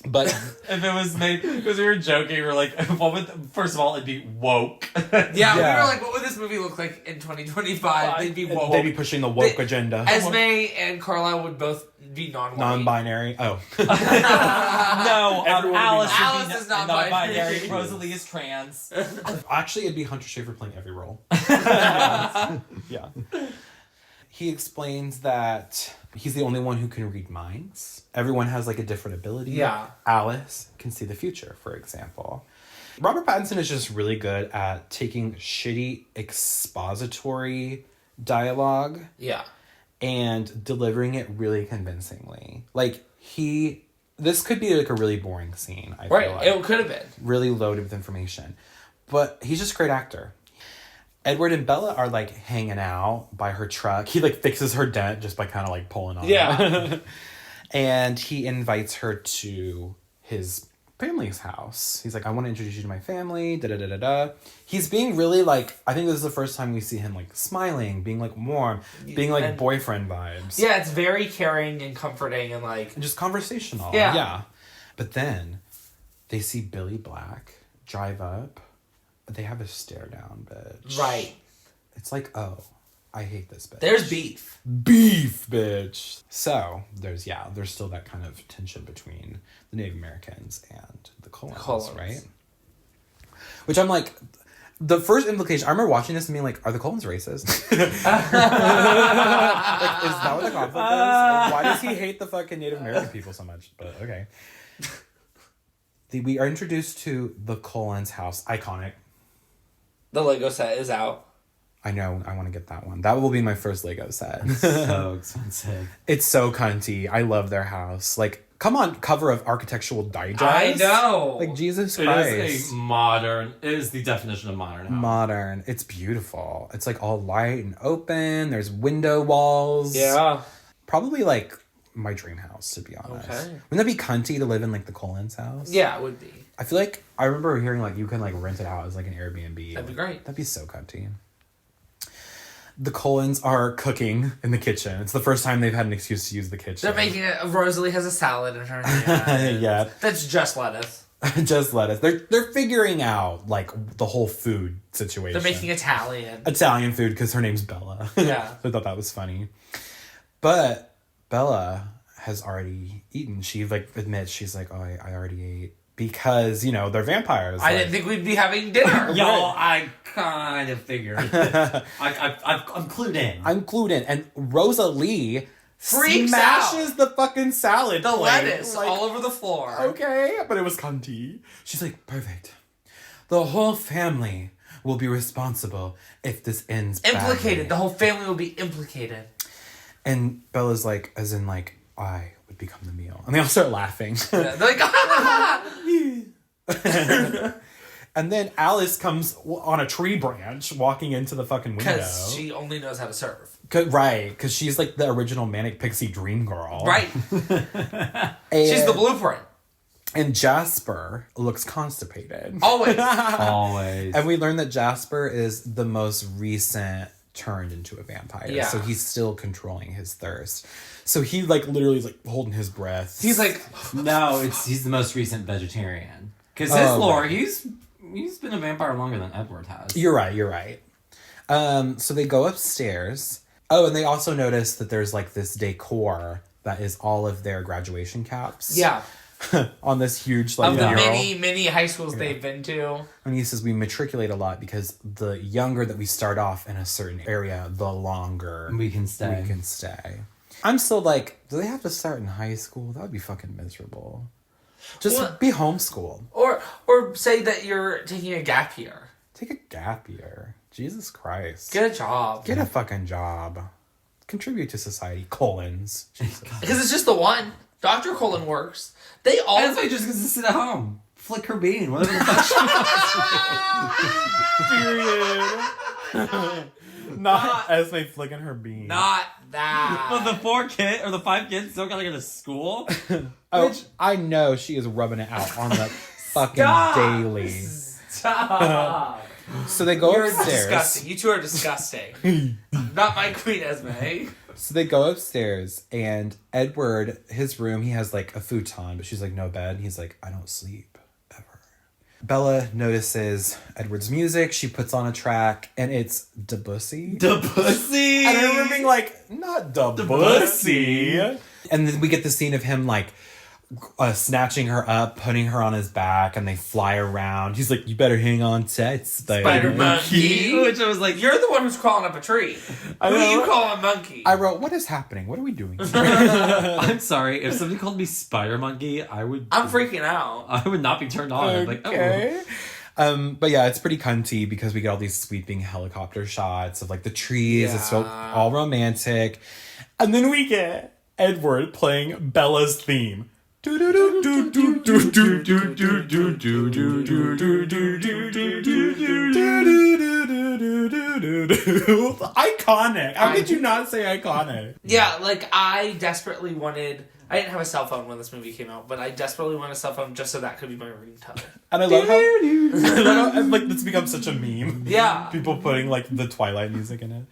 But if it was made, because we were joking, we were like, what would, first of all, it'd be woke. Yeah, we were like, what would this movie look like in 2025? They'd be woke. They'd be pushing the woke agenda. Esme and Carlisle would both be non-white. Non-binary. Oh. No, Alice is non-binary. Rosalie is trans. Actually, it'd be Hunter Schafer playing every role. Yeah. He explains that he's the only one who can read minds. Everyone has, like, a different ability. Yeah. Alice can see the future, for example. Robert Pattinson is just really good at taking shitty expository dialogue. Yeah. And delivering it really convincingly. Like, this could be, like, a really boring scene, I feel like. It could have been. Really loaded with information. But he's just a great actor. Edward and Bella are, like, hanging out by her truck. He, like, fixes her dent just by kind of, like, pulling on her. And he invites her to his family's house. He's like, I want to introduce you to my family, da-da-da-da-da. He's being really, like, I think this is the first time we see him, like, smiling, being, like, warm, being, like, boyfriend vibes. Yeah, it's very caring and comforting and, like... And just conversational. Yeah. But then they see Billy Black drive up, but they have a stare down, bitch. Right. It's like, oh, I hate this bitch. There's beef. Beef, bitch. So, there's still that kind of tension between the Native Americans and the Colons, right? Which I'm like, the first implication, I remember watching this and being like, are the Colons racist? Like, is that what the conflict is? Why does he hate the fucking Native American people so much? But, okay. We are introduced to the Colons house. Iconic. The Lego set is out. I know, I want to get that one. That will be my first Lego set. So expensive. It's so cunty. I love their house. Like, come on, cover of Architectural Digest. I know. Like, Jesus Christ. It is a modern, it is the definition of modern house. Modern. It's beautiful. It's, like, all light and open. There's window walls. Yeah. Probably, like, my dream house, to be honest. Okay. Wouldn't that be cunty to live in, like, the Collins house? Yeah, it would be. I feel like, I remember hearing, like, you can, like, rent it out as, like, an Airbnb. That'd be great. That'd be so cunty. The Colons are cooking in the kitchen. It's the first time they've had an excuse to use the kitchen. They're making it. Rosalie has a salad in her hand. Yeah. That's just lettuce. Just lettuce. They're figuring out, like, the whole food situation. They're making Italian food because her name's Bella. Yeah. I thought that was funny. But Bella has already eaten. She, like, admits, she's like, oh, I already ate. Because, you know, they're vampires. I didn't think we'd be having dinner. Y'all, I kind of figured. I'm clued in. I'm clued in. And Rosalie freaks smashes out. the fucking salad The plate. lettuce Like, all over the floor. Okay, but it was cunty. She's like, perfect. The whole family will be responsible if this ends badly. Implicated. The whole family will be implicated. And Bella's like, as in, like, I would become the meal. And they all start laughing. They're like, And then Alice comes on a tree branch walking into the fucking window. because she only knows how to serve. Right, because she's like the original Manic Pixie Dream Girl. Right. She's the blueprint. And Jasper looks constipated. Always. Always. And we learn that Jasper is the most recent turned into a vampire. Yeah. So he's still controlling his thirst. So he like literally is like holding his breath. He's like, No, he's the most recent vegetarian. Because his lore, right. he's been a vampire longer than Edward has. You're right. So they go upstairs. Oh, and they also notice that there's like this decor that is all of their graduation caps. yeah. On this huge like Of the mural. many high schools they've been to. And he says we matriculate a lot because the younger that we start off in a certain area, the longer We can stay. I'm still like, do they have to start in high school? That would be fucking miserable. Just Well- be homeschooled. Or say that you're taking a gap year. Take a gap year. Jesus Christ. Get a job. Get a fucking job. Contribute to society. Colons. Jesus. Because it's just the one. Dr. Colin works. They all... That's why just gets to sit at home. Flick her bean. Whatever the fuck she Period. Not Esme flicking her bean. Not that. But the 4 kids or the 5 kids still gotta go to school. Oh, I know she is rubbing it out on the fucking Stop. daily. Stop. So they go You're upstairs. disgusting. You two are disgusting. Not my Queen Esme. So they go upstairs, and Edward, his room, he has like a futon, but she's like, no bed. He's like, I don't sleep ever. Bella notices Edward's music. She puts on a track, and it's Debussy. Debussy! And I remember being like, not Debussy. And then we get the scene of him like snatching her up, putting her on his back, and they fly around. He's like, you better hang on tight, Spider monkey. Which I was like, You're the one who's crawling up a tree. Who do you call a monkey? I wrote, what is happening? What are we doing? I'm sorry. If somebody called me Spider Monkey, I'm freaking out. I would not be turned on. I'm like, oh. But yeah, it's pretty cunty because we get all these sweeping helicopter shots of like the trees. It's so all romantic. And then we get Edward playing Bella's theme. Iconic. How could you not say iconic? Yeah, like I desperately wanted... I didn't have a cell phone when this movie came out, but I desperately wanted a cell phone just so that could be my ringtone. And I love how like this becomes such a meme. Yeah. People putting like the Twilight music in it.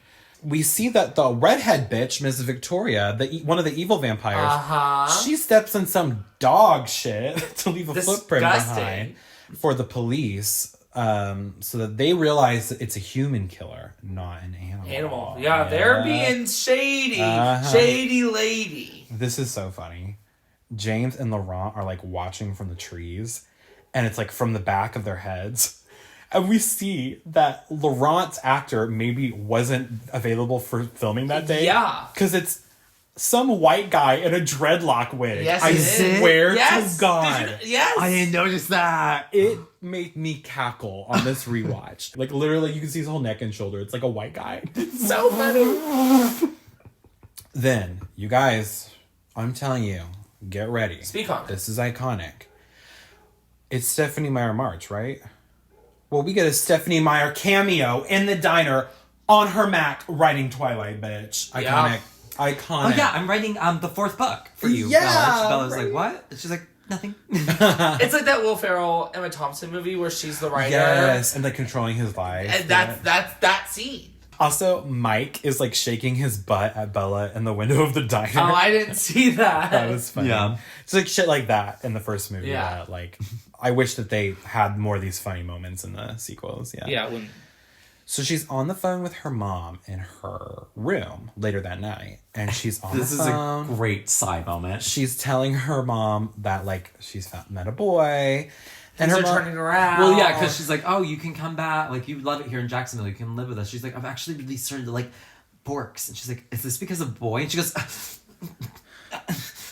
We see that the redhead bitch, Miss Victoria, one of the evil vampires, she steps in some dog shit to leave a footprint behind for the police, so that they realize that it's a human killer, not an animal. Yeah, they're being shady. Shady lady. This is so funny. James and Laurent are like watching from the trees, and it's like from the back of their heads. And we see that Laurent's actor maybe wasn't available for filming that day. Yeah. Because it's some white guy in a dreadlock wig. Yes, I swear to God. Yes. I didn't notice that. It made me cackle on this rewatch. Like literally you can see his whole neck and shoulder. It's like a white guy. It's so funny. Then, you guys, I'm telling you, get ready. Speak on it. This is iconic. It's Stephenie Meyer March, right? Well, we get a Stephenie Meyer cameo in the diner on her Mac writing Twilight, bitch. Iconic. Yeah. Iconic. Oh yeah, I'm writing the 4th book for you. Yeah, Bella was like, what? And she's like, nothing. It's like that Will Ferrell, Emma Thompson movie where she's the writer. Yes, and like controlling his life. And that's that scene. Also, Mike is like shaking his butt at Bella in the window of the diner. Oh, I didn't see that. That was funny. Yeah. It's like shit like that in the first movie. Yeah. That, like, I wish that they had more of these funny moments in the sequels. Yeah. Yeah. When... So she's on the phone with her mom in her room later that night. And she's on This the is phone. a great side moment. She's telling her mom that, like, she's met a boy. And Things her are mom, turning around. Well, yeah, because she's like, oh, you can come back. Like, you love it here in Jacksonville. You can live with us. She's like, I've actually really started to like Borks. And she's like, is this because of boy? And she goes,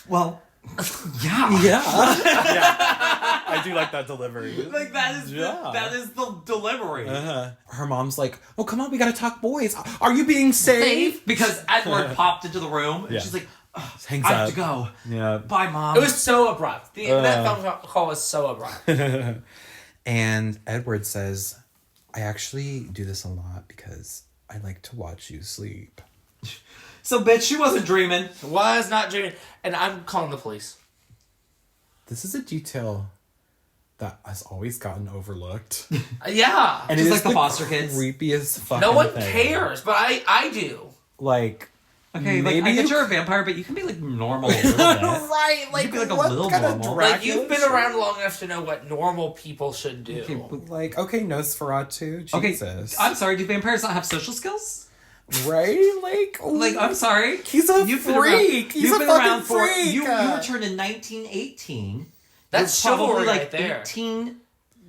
well, yeah. Yeah. I do like that delivery. Like, that is the delivery. Her mom's like, oh, come on, we gotta talk boys. Are you being safe? Because Edward popped into the room. And Yeah. she's like, Hangs I up. have to go. Yeah. Bye, Mom. It was so abrupt. That phone call was so abrupt. And Edward says, I actually do this a lot because I like to watch you sleep. So, bitch, she wasn't dreaming. Was not dreaming. And I'm calling the police. This is a detail that has always gotten overlooked. Yeah. And Just it like is the foster kids. Creepiest fucking No one thing. cares, but I do. Like, Okay, maybe like, I get you're a vampire, but you can be, like, normal a little bit. right, You like, could be, like, a what little kind of normal. Like, you've been Dracula around long enough to know what normal people should do. Okay, but- Like, okay, Nosferatu, Jesus. Okay, I'm sorry, do vampires not have social skills? Right? Like, I'm sorry. He's a You've freak. Been around, He's you've a been fucking around for freak. you returned in 1918. That's You're probably chivalry like right there. 18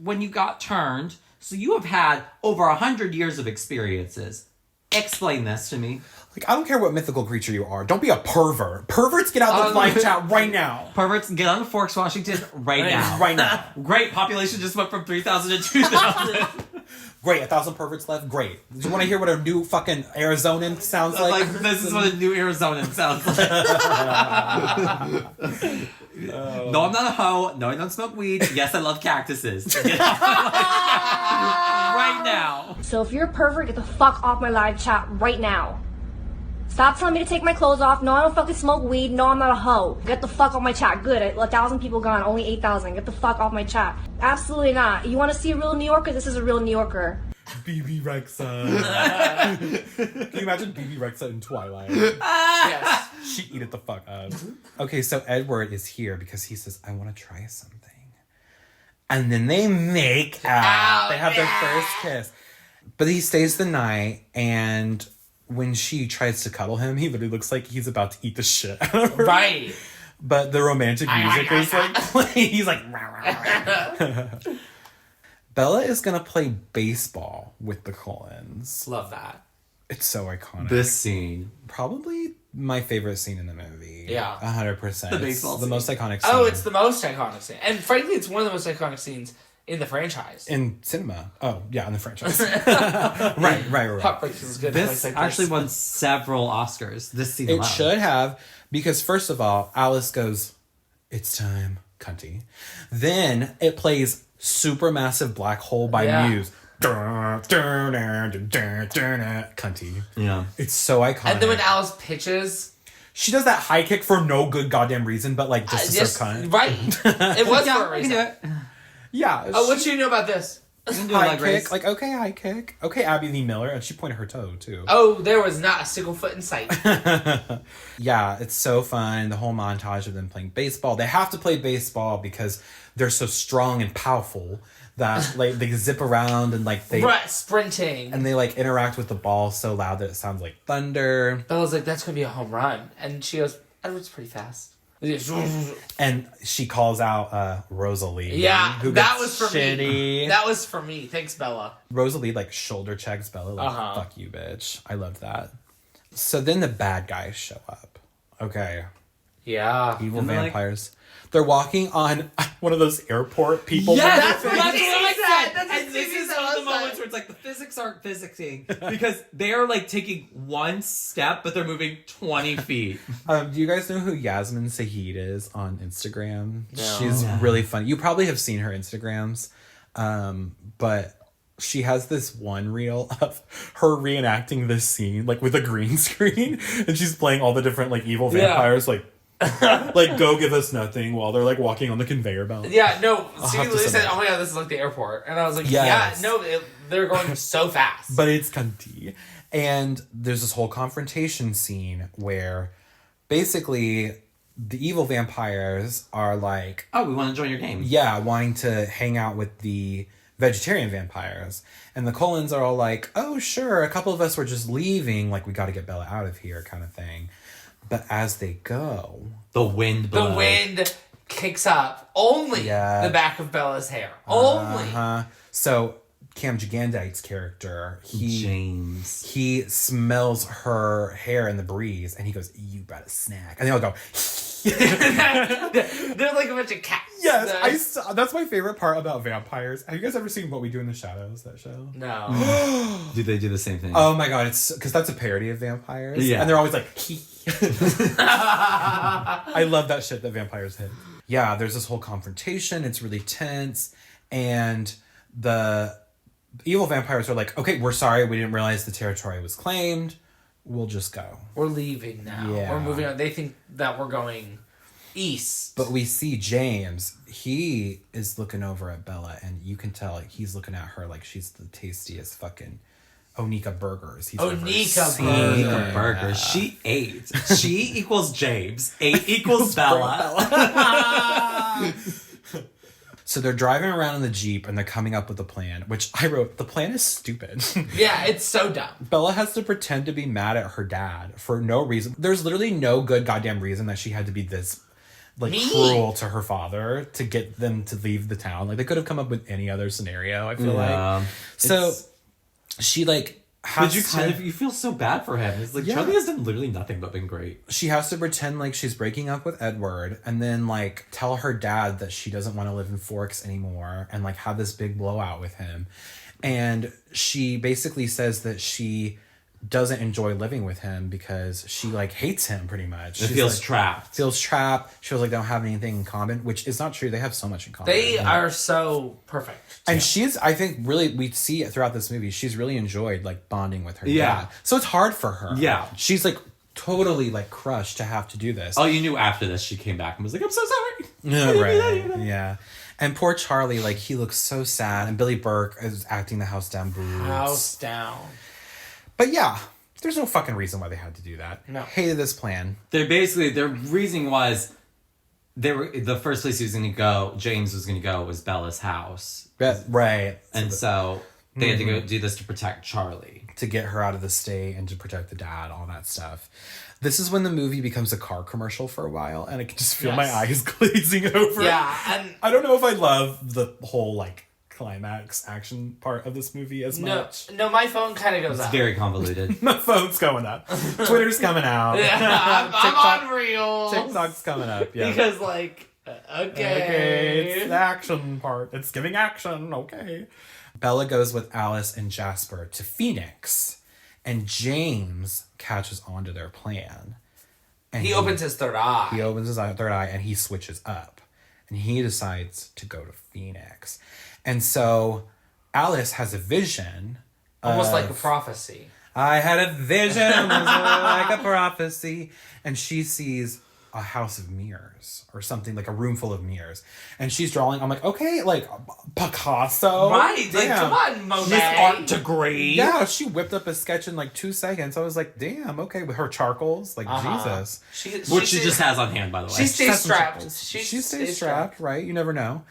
when you got turned. So you have had over 100 years of experiences. Explain this to me. Like, I don't care what mythical creature you are. Don't be a pervert. Perverts, get out the live chat right now. Perverts, get on the Forks, Washington, right now. Right now. Great, population just went from 3,000 to 2,000. Great, 1,000 perverts left. Great. Do you want to hear what a new fucking Arizonan sounds like? This is what a new Arizonan sounds like. No, I'm not a hoe. No, I don't smoke weed. Yes, I love cactuses. Get off my live chat right now. So if you're a pervert, get the fuck off my live chat right now. Stop telling me to take my clothes off. No, I don't fucking smoke weed. No, I'm not a hoe. Get the fuck off my chat. Good. 1,000 people gone. Only 8,000. Get the fuck off my chat. Absolutely not. You want to see a real New Yorker? This is a real New Yorker. BB Rexa. Can you imagine BB Rexa in Twilight? Yes. She eat it the fuck up. Okay, so Edward is here because he says, I want to try something. And then they make out. They have their first kiss. But he stays the night, and when she tries to cuddle him, he literally looks like he's about to eat the shit out of her. Right. But the romantic music is like playing. He's like, rah, rah, rah. Bella is going to play baseball with the Cullens. Love that. It's so iconic. This scene. Probably my favorite scene in the movie. Yeah. 100%. The baseball the scene. most iconic scene. Oh, it's the most iconic scene. And frankly, it's one of the most iconic scenes in the franchise. in cinema. Oh, yeah, in the franchise. right. Heartbreak is good. This Like actually won several Oscars. This scene It alone. should have, because first of all, Alice goes, it's time, cunty. Then it plays Supermassive Black Hole by Muse. Cunty. Yeah. It's so iconic. And then when Alice pitches, she does that high kick for no good goddamn reason, but like just to serve cunt. right. It was Yeah, for a I can reason. do it. Yeah. Oh, what do you know about this? I can do a high leg kick? raise. Like, okay, high kick. Okay, Abby Lee Miller. And she pointed her toe, too. Oh, there was not a single foot in sight. Yeah, it's so fun. The whole montage of them playing baseball. They have to play baseball because they're so strong and powerful that like they zip around and like they Right, sprinting. and they like interact with the ball so loud that it sounds like thunder. Bella's like, that's going to be a home run. And she goes, Edward's pretty fast. And she calls out Rosalie. Yeah, who that gets was for shitty. me. That was for me. Thanks, Bella. Rosalie like shoulder checks Bella like fuck you, bitch. I loved that. So then the bad guys show up. Okay. Yeah. Evil And they're like- vampires. They're walking on one of those airport people. That's That's what what I said. I said. And this is one of the moments where it's like the physics aren't physicsing because they are like taking one step, but they're moving 20 feet. Do you guys know who Yasmin Saheed is on Instagram? No. She's really funny. You probably have seen her Instagrams, but she has this one reel of her reenacting this scene, like with a green screen, and she's playing all the different like evil vampires, like go give us nothing while they're like walking on the conveyor belt. Yeah, no. She have to literally send said, that. oh my god, this is like the airport. And I was like, Yes. yeah, no, they're going so fast. But it's cunty. And there's this whole confrontation scene where basically the evil vampires are like, Oh, we want to join your game. yeah, wanting to hang out with the vegetarian vampires. And the Cullens are all like, oh, sure, a couple of us were just leaving, like, we got to get Bella out of here kind of thing. But as they go, The wind the blows. wind kicks up only Yeah. the back of Bella's hair. Only. So Cam Gigandite's character, James. he smells her hair in the breeze and he goes, you brought a snack. And they all go, They're like a bunch of cats. yes, that's my favorite part about vampires. Have you guys ever seen What We Do in the Shadows, that show? No. Do they do the same thing? Oh my god, it's because that's a parody of vampires. Yeah. And they're always like, I love that shit that vampires hit. Yeah, there's this whole confrontation. It's really tense. And the evil vampires are like, okay, we're sorry. We didn't realize the territory was claimed. We'll just go. We're leaving now. Yeah. We're moving on. They think that we're going east. But we see James. He is looking over at Bella, and you can tell he's looking at her like she's the tastiest fucking Onika burgers he's ever seen. Onika burgers. She ate. She equals James. 8 equals Bella. So they're driving around in the Jeep and they're coming up with a plan, which I wrote, the plan is stupid. Yeah, it's so dumb. Bella has to pretend to be mad at her dad for no reason. There's literally no good goddamn reason that she had to be this cruel to her father to get them to leave the town. Like, they could have come up with any other scenario, I feel like. So she But you feel so bad for him. It's like, Charlie has done literally nothing but been great. She has to pretend like she's breaking up with Edward and then tell her dad that she doesn't want to live in Forks anymore and have this big blowout with him. And she basically says that she doesn't enjoy living with him because she hates him pretty much. She feels trapped. Feels trapped. She feels like they don't have anything in common, which is not true. They have so much in common. They are so perfect. And she's, I think, really, we see it throughout this movie, she's really enjoyed bonding with her dad. So it's hard for her. Yeah. She's totally crushed to have to do this. Oh, you knew after this she came back and was like, I'm so sorry. Yeah, right. Yeah. And poor Charlie, he looks so sad. And Billy Burke is acting the house down boots. House down. But yeah, there's no fucking reason why they had to do that. No. Hated this plan. Their reasoning was the first place he was going to go, James was going to go, was Bella's house. Right. And so they had to go do this to protect Charlie. To get her out of the state and to protect the dad, all that stuff. This is when the movie becomes a car commercial for a while, and I can just feel my eyes glazing over. Yeah, and I don't know if I love the whole climax action part of this movie as much. No, my phone kind of goes up. It's very convoluted. My phone's going up. Twitter's coming out. Yeah, I'm on Reels. TikTok's coming up. Yeah. Because okay, it's the action part. It's giving action. Okay. Bella goes with Alice and Jasper to Phoenix, and James catches on to their plan. And he opens his third eye. He opens his third eye, and he switches up, and he decides to go to Phoenix. And so Alice has a vision. Almost like a prophecy. I had a vision, almost like a prophecy. And she sees a house of mirrors or something, a room full of mirrors. And she's drawing. I'm like, okay, Picasso. Right. Damn. Come on, Monet. Miss Art Degree. Yeah, she whipped up a sketch in 2 seconds. I was like, damn, okay, with her charcoals. Jesus. Which she just has on hand, by the way. She stays strapped. She stays strapped, right? You never know.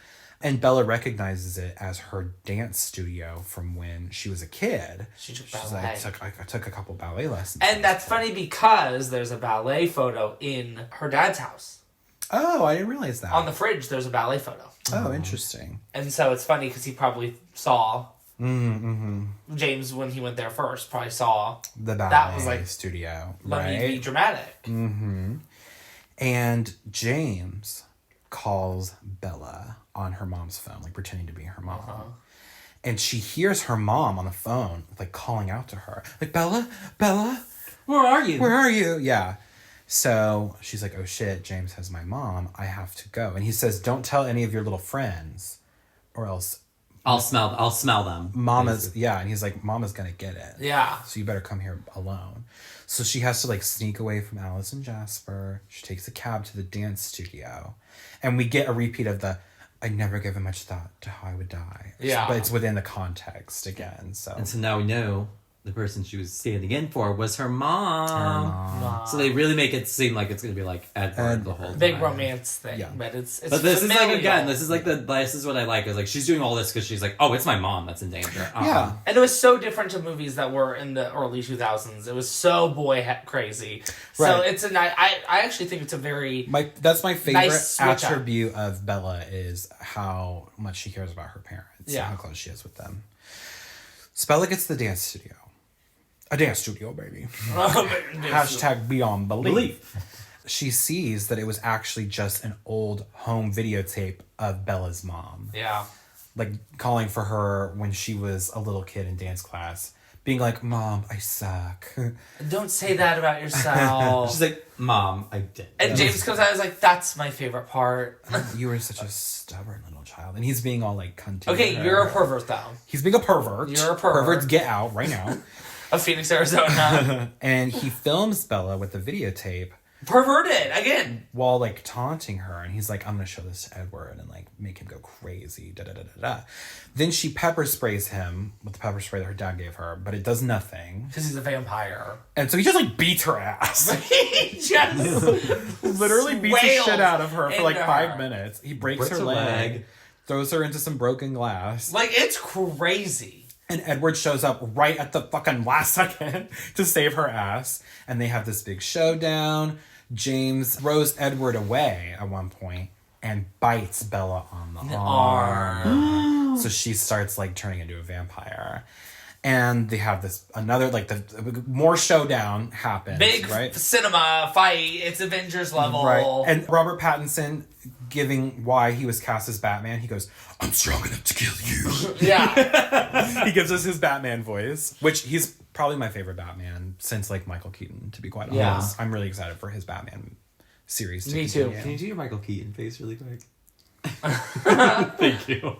And Bella recognizes it as her dance studio from when she was a kid. She took She's ballet. I took a couple ballet lessons. And that's funny because there's a ballet photo in her dad's house. Oh, I didn't realize that. On the fridge, there's a ballet photo. Oh, interesting. And so it's funny because he probably saw James when he went there first. Probably saw the ballet that was studio. Let me be dramatic. Mm-hmm. And James calls Bella on her mom's phone, pretending to be her mom. And she hears her mom on the phone, calling out to her. Bella? Bella? Where are you? Where are you? Yeah. So she's like, oh shit, James has my mom. I have to go. And he says, don't tell any of your little friends or else I'll smell them. Mama's, yeah. And he's like, Mama's gonna get it. Yeah. So you better come here alone. So she has to sneak away from Alice and Jasper. She takes a cab to the dance studio. And we get a repeat of I never given much thought to how I would die. Yeah. But it's within the context again. So. And so now we know the person she was standing in for was her mom. So they really make it seem like it's going to be Edward the whole time. Big romance thing. Yeah. But it's But this familial. this is what I like. Is she's doing all this because she's oh, it's my mom that's in danger. Yeah. And it was so different to movies that were in the early 2000s. It was so crazy. So Right. it's I actually think it's a very that's my favorite nice switch up. attribute of Bella is how much she cares about her parents. Yeah. And how close she is with them. So Bella gets the dance studio. A dance studio, baby. Hashtag beyond belief. She sees that it was actually just an old home videotape of Bella's mom. Yeah. Calling for her when she was a little kid in dance class. being like, Mom, I suck. Don't say that about yourself. She's like, Mom, I did. And James comes out and is like, that's my favorite part. You were such a stubborn little child. And he's being all like cunty. Okay, you're a pervert though. He's being a pervert. You're a pervert. Perverts get out right now. Of Phoenix, Arizona. And he films Bella with the videotape. Perverted, again. While like taunting her. And he's like, I'm going to show this to Edward and like make him go crazy. Da da da da da. Then she pepper sprays him with the pepper spray that her dad gave her. But it does nothing. Because he's a vampire. And so he just like beats her ass. He just literally beats the shit out of her for like into 5 her. minutes. He breaks her leg. Throws her into some broken glass. Like, it's crazy. And Edward shows up right at the fucking last second to save her ass. And they have this big showdown. James throws Edward away at one point and bites Bella on the arm. So she starts like turning into a vampire. And they have this another like the more showdown happens. Big right? cinema fight. It's Avengers level. Right. And Robert Pattinson giving why he was cast as Batman, he goes, I'm strong enough to kill you. Yeah. He gives us his Batman voice, which he's probably my favorite Batman since like Michael Keaton, to be quite honest. I'm really excited for his Batman series to Me continue. too. Can you do your Michael Keaton face really quick? Thank you.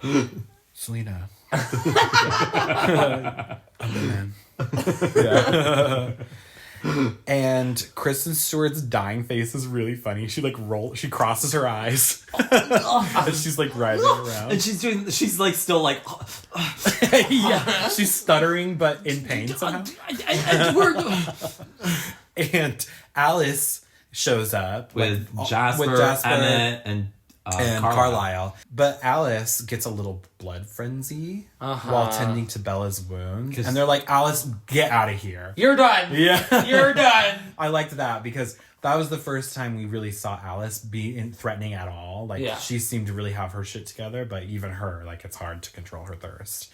Selena. I'm the man. Yeah. And Kristen Stewart's dying face is really funny. She like she crosses her eyes. And she's like writhing around. And she's like still like yeah. She's stuttering but in pain somehow. And Alice shows up with Jasper, Emmett, and Carlisle. But Alice gets a little blood frenzy while tending to Bella's wound. And they're like, Alice, get out of here. You're done. Yeah. You're done. I liked that because that was the first time we really saw Alice be threatening at all. Like, she seemed to really have her shit together, but even her, like, it's hard to control her thirst.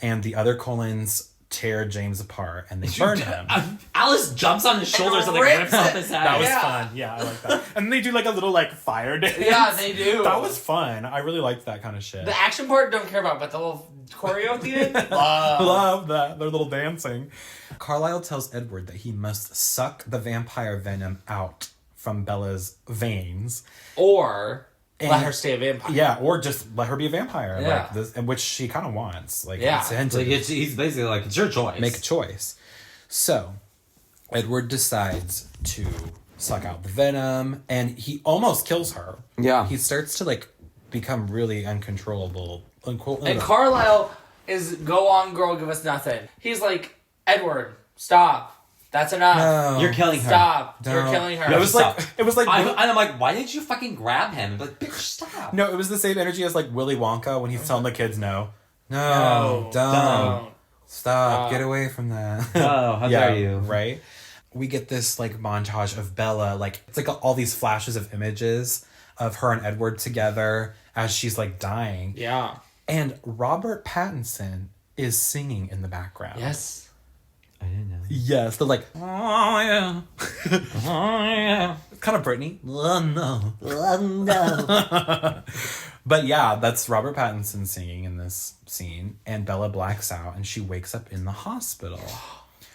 And the other Cullens tear James apart and they burn him. Alice jumps on his shoulders and like rips off his head. That was fun. Yeah, I like that. And they do like a little like fire dance. Yeah, they do. That was fun. I really liked that kind of shit. The action part, don't care about, but the little choreo at the end, love that. Their little dancing. Carlisle tells Edward that he must suck the vampire venom out from Bella's veins. Or let her stay a vampire. Yeah, or just let her be a vampire. Yeah. Like this, and which she kind of wants. Like, yeah. He's basically like, it's your choice. Make a choice. So, Edward decides to suck out the venom, and he almost kills her. Yeah. He starts to, like, become really uncontrollable. And Carlisle is, go on, girl, give us nothing. He's like, Edward, stop. That's enough. No. You're killing her. Stop. No. You're killing her. It was like I'm like, why didn't you fucking grab him? Like, bitch, stop. No, it was the same energy as like Willy Wonka when he's telling the kids no, don't. Stop, get away from that. Oh, how dare you? Right? We get this like montage of Bella, like it's like all these flashes of images of her and Edward together as she's like dying. Yeah. And Robert Pattinson is singing in the background. Yes. I didn't know. Yes, they're like, oh yeah. Oh yeah. Kind of Britney. Oh no. Oh no. But yeah, that's Robert Pattinson singing in this scene. And Bella blacks out and she wakes up in the hospital.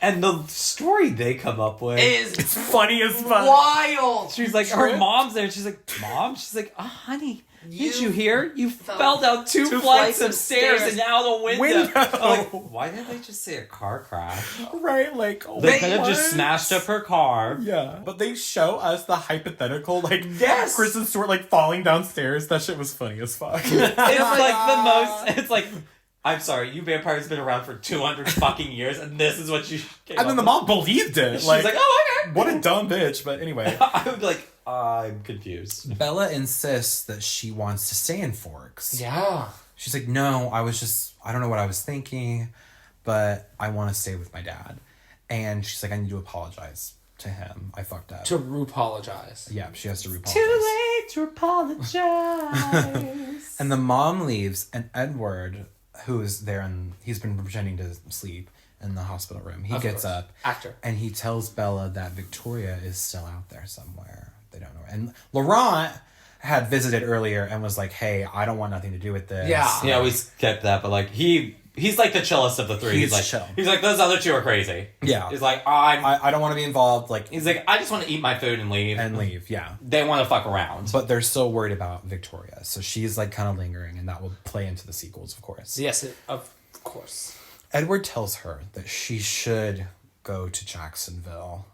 And the story they come up with it's funny as fuck. Wild. She's like, her mom's there. And she's like, Mom? She's like, oh, honey. Did you hear? You fell down two flights of stairs and out the window. I'm like, why didn't they just say a car crash? Right, like They could have just smashed up her car. Yeah, but they show us the hypothetical, like Kristen Stewart like falling downstairs. That shit was funny as fuck. It's like the most. It's like, I'm sorry, you vampires been around for 200 fucking years, and this is what you. And then the mom believed it. She's like, oh, okay. What a dumb bitch. But anyway, I would be like, I'm confused. Bella insists that she wants to stay in Forks. Yeah. She's like, no, I don't know what I was thinking, but I want to stay with my dad. And she's like, I need to apologize to him. I fucked up. To apologize. Yeah, she has to apologize. Too late to apologize. And the mom leaves, and Edward, who is there, and he's been pretending to sleep in the hospital room. He gets up. Actor. And he tells Bella that Victoria is still out there somewhere. They don't know. And Laurent had visited earlier and was like, hey, I don't want nothing to do with this. Yeah. Yeah, we skipped that, but like he He's like the chillest of the three. He's like chill. He's like, those other two are crazy. Yeah. He's like, I don't want to be involved. Like, he's like, I just want to eat my food and leave. Yeah. They want to fuck around. But they're so worried about Victoria. So she's like kind of lingering, and that will play into the sequels, of course. Yes, of course. Edward tells her that she should go to Jacksonville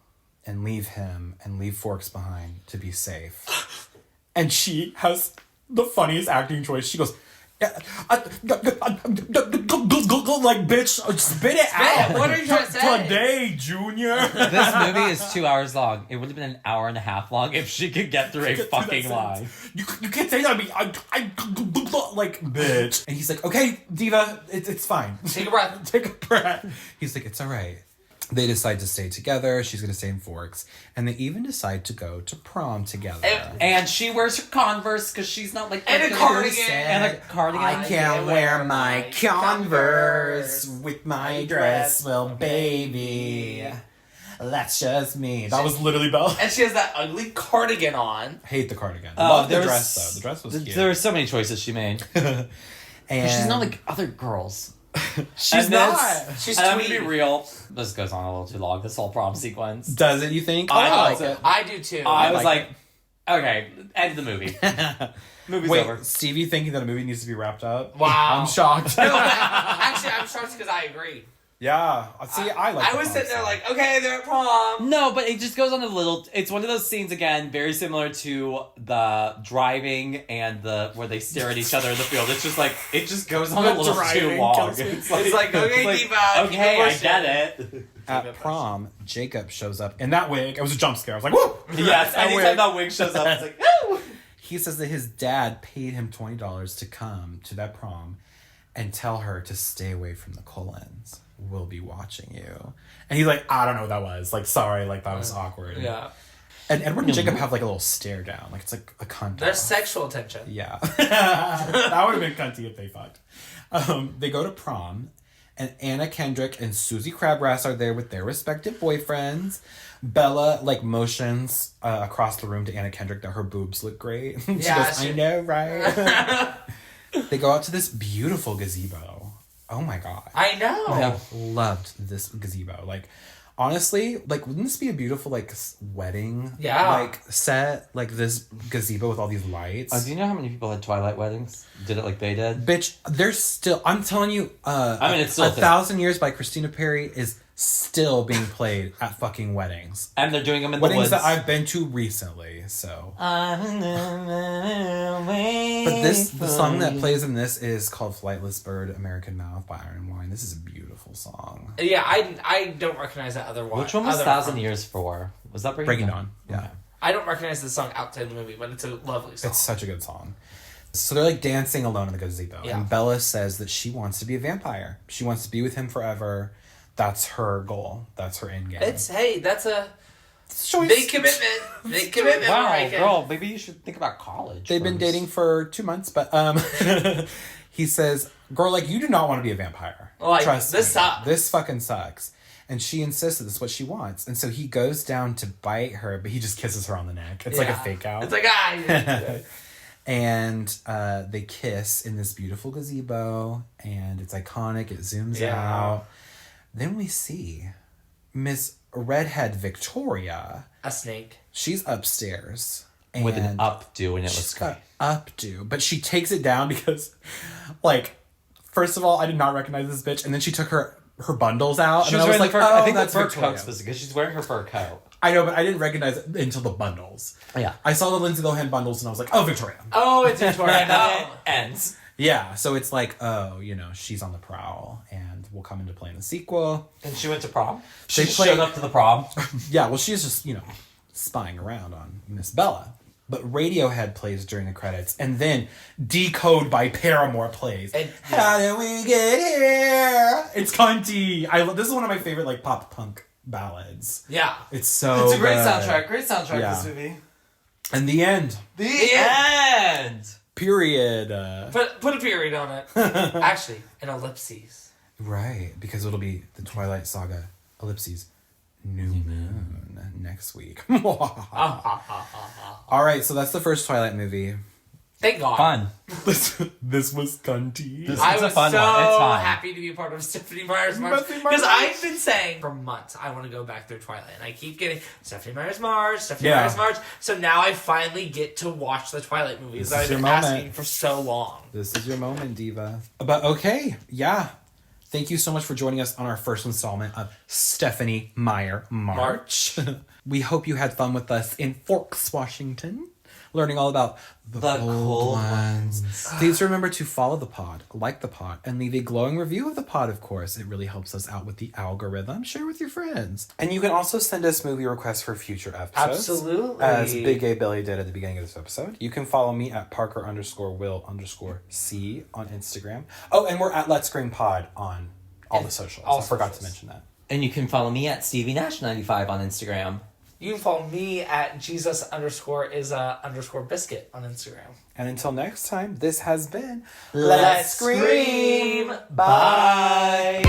and leave him and leave Forks behind to be safe. And she has the funniest acting choice. She goes, like, bitch, spit it out. What are you trying to say? Today, Junior. This movie is 2 hours long. It would have been an hour and a half long if she could get through a fucking line. You can't say that to me. I like, bitch. And he's like, okay, Diva, it's fine. Take a breath. Take a breath. He's like, it's all right. They decide to stay together. She's going to stay in Forks. And they even decide to go to prom together. And she wears her Converse because she's not like... And a cardigan. And a cardigan. I can't wear my Converse with my dress. Well, baby, that's just me. That was literally Belle. And she has that ugly cardigan on. Hate the cardigan. Love the dress, though. The dress was cute. There were so many choices she made. And she's not like other girls. She's not. She's I'm gonna tweety. be real. This goes on a little too long. This whole prom sequence. Does it? You think? I like it. I do too. I was like, okay, end the movie. Movie's Wait, over. Stevie thinking that a movie needs to be wrapped up? Wow. I'm shocked. No, actually, I'm shocked because I agree. Yeah. See, I like I was sitting there like, okay, they're at prom. No, but it just goes on a little. It's one of those scenes again, very similar to the driving and the where they stare at each other in the field. It's just like it just goes on a little too long. It's like okay, Diva. Okay, I get it. At prom, Jacob shows up in that wig. It was a jump scare. I was like, woo! Yes, That anytime wig. that wig shows up, it's like, woo! He says that his dad paid him $20 to come to that prom and tell her to stay away from the Cullens. We'll be watching you. And he's like, I don't know what that was. Like, sorry, like that was awkward. Yeah. And Edward and Jacob have like a little stare down. Like it's like a cunt. There's sexual tension. Yeah. That would have been cunty if they fucked. They go to prom, and Anna Kendrick and Susie Crabgrass are there with their respective boyfriends. Bella like motions across the room to Anna Kendrick that her boobs look great. She goes, I know, right? They go out to this beautiful gazebo. Oh my god. I know. I loved this gazebo. Like, honestly, like, wouldn't this be a beautiful, like, wedding? Yeah. Like, set, like, this gazebo with all these lights? Do you know how many people had Twilight weddings? Did it like they did? Bitch, there's still, I'm telling you, I mean, it's still 1,000 Years by Christina Perry is still being played at fucking weddings. And they're doing them in the Weddings woods. that I've been to recently, so. But the song that plays in this is called Flightless Bird, American Mouth by Iron Wine. This is a beautiful song. Yeah, I don't recognize that other one. Which one was 1,000 Years for? Was that Breaking Dawn? Yeah. I don't recognize the song outside the movie, but it's a lovely song. It's such a good song. So they're like dancing alone in the gazebo. Yeah. And Bella says that she wants to be a vampire. She wants to be with him forever. That's her goal. That's her end game. That's a choice. Big commitment. Big commitment. Wow, Mariah. girl, maybe you should think about college. They've been first. dating for 2 months, but he says, girl, like, you do not want to be a vampire. Like, Trust this me. sucks. This fucking sucks. And she insists that this is what she wants. And so he goes down to bite her, but he just kisses her on the neck. It's like a fake out. It's like, And they kiss in this beautiful gazebo, and it's iconic. It zooms out. Then we see Miss Redhead Victoria. A snake. She's upstairs. And with an updo, and it looks she's great. got updo, but she takes it down because, like, first of all, I did not recognize this bitch, and then she took her bundles out, She and was I was wearing like, the fur, oh, I think that's the fur Victoria. coat specifically, because she's wearing her fur coat. I know, but I didn't recognize it until the bundles. Yeah. I saw the Lindsay Lohan bundles, and I was like, oh, Victoria. Oh, it's Victoria. And then it ends. Yeah, so it's like, oh, you know, she's on the prowl, and will come into play in the sequel. And she went to prom. She They just play- showed up to the prom. Yeah, well, she's just, you know, spying around on Miss Bella. But Radiohead plays during the credits, and then Decode by Paramore plays. And- How did we get here? It's cunty. This is one of my favorite, like, pop punk ballads. Yeah. It's so It's a great good. soundtrack. Great soundtrack, Yeah. this movie. And the end. The end! Period. Put a period on it. Actually, an ellipses. Right, because it'll be the Twilight Saga ellipses New Moon next week. All right, so that's the first Twilight movie. Thank God. Fun. This was cunty. I It's a was fun so one. It's fun. happy to be a part of Stephenie Meyer's March because I've been saying for months I want to go back through Twilight, and I keep getting Stephenie Meyer's March, Stephenie Meyer's March. So now I finally get to watch the Twilight movies that I've been asking for so long. This is your moment, diva. But okay, yeah. Thank you so much for joining us on our first installment of Stephenie Meyer March. We hope you had fun with us in Forks, Washington, learning all about the cold ones. Please remember to follow the pod, like the pod, and leave a glowing review of the pod, of course. It really helps us out with the algorithm. Share with your friends. And you can also send us movie requests for future episodes. Absolutely. As Big Gay Billy did at the beginning of this episode. You can follow me at Parker_Will_C on Instagram. Oh, and we're at Let's Scream Pod on all the socials. I forgot to mention that. And you can follow me at StevieNash95 on Instagram. You can follow me at Jesus_is_biscuit on Instagram. And until next time, this has been Let's Scream. Bye.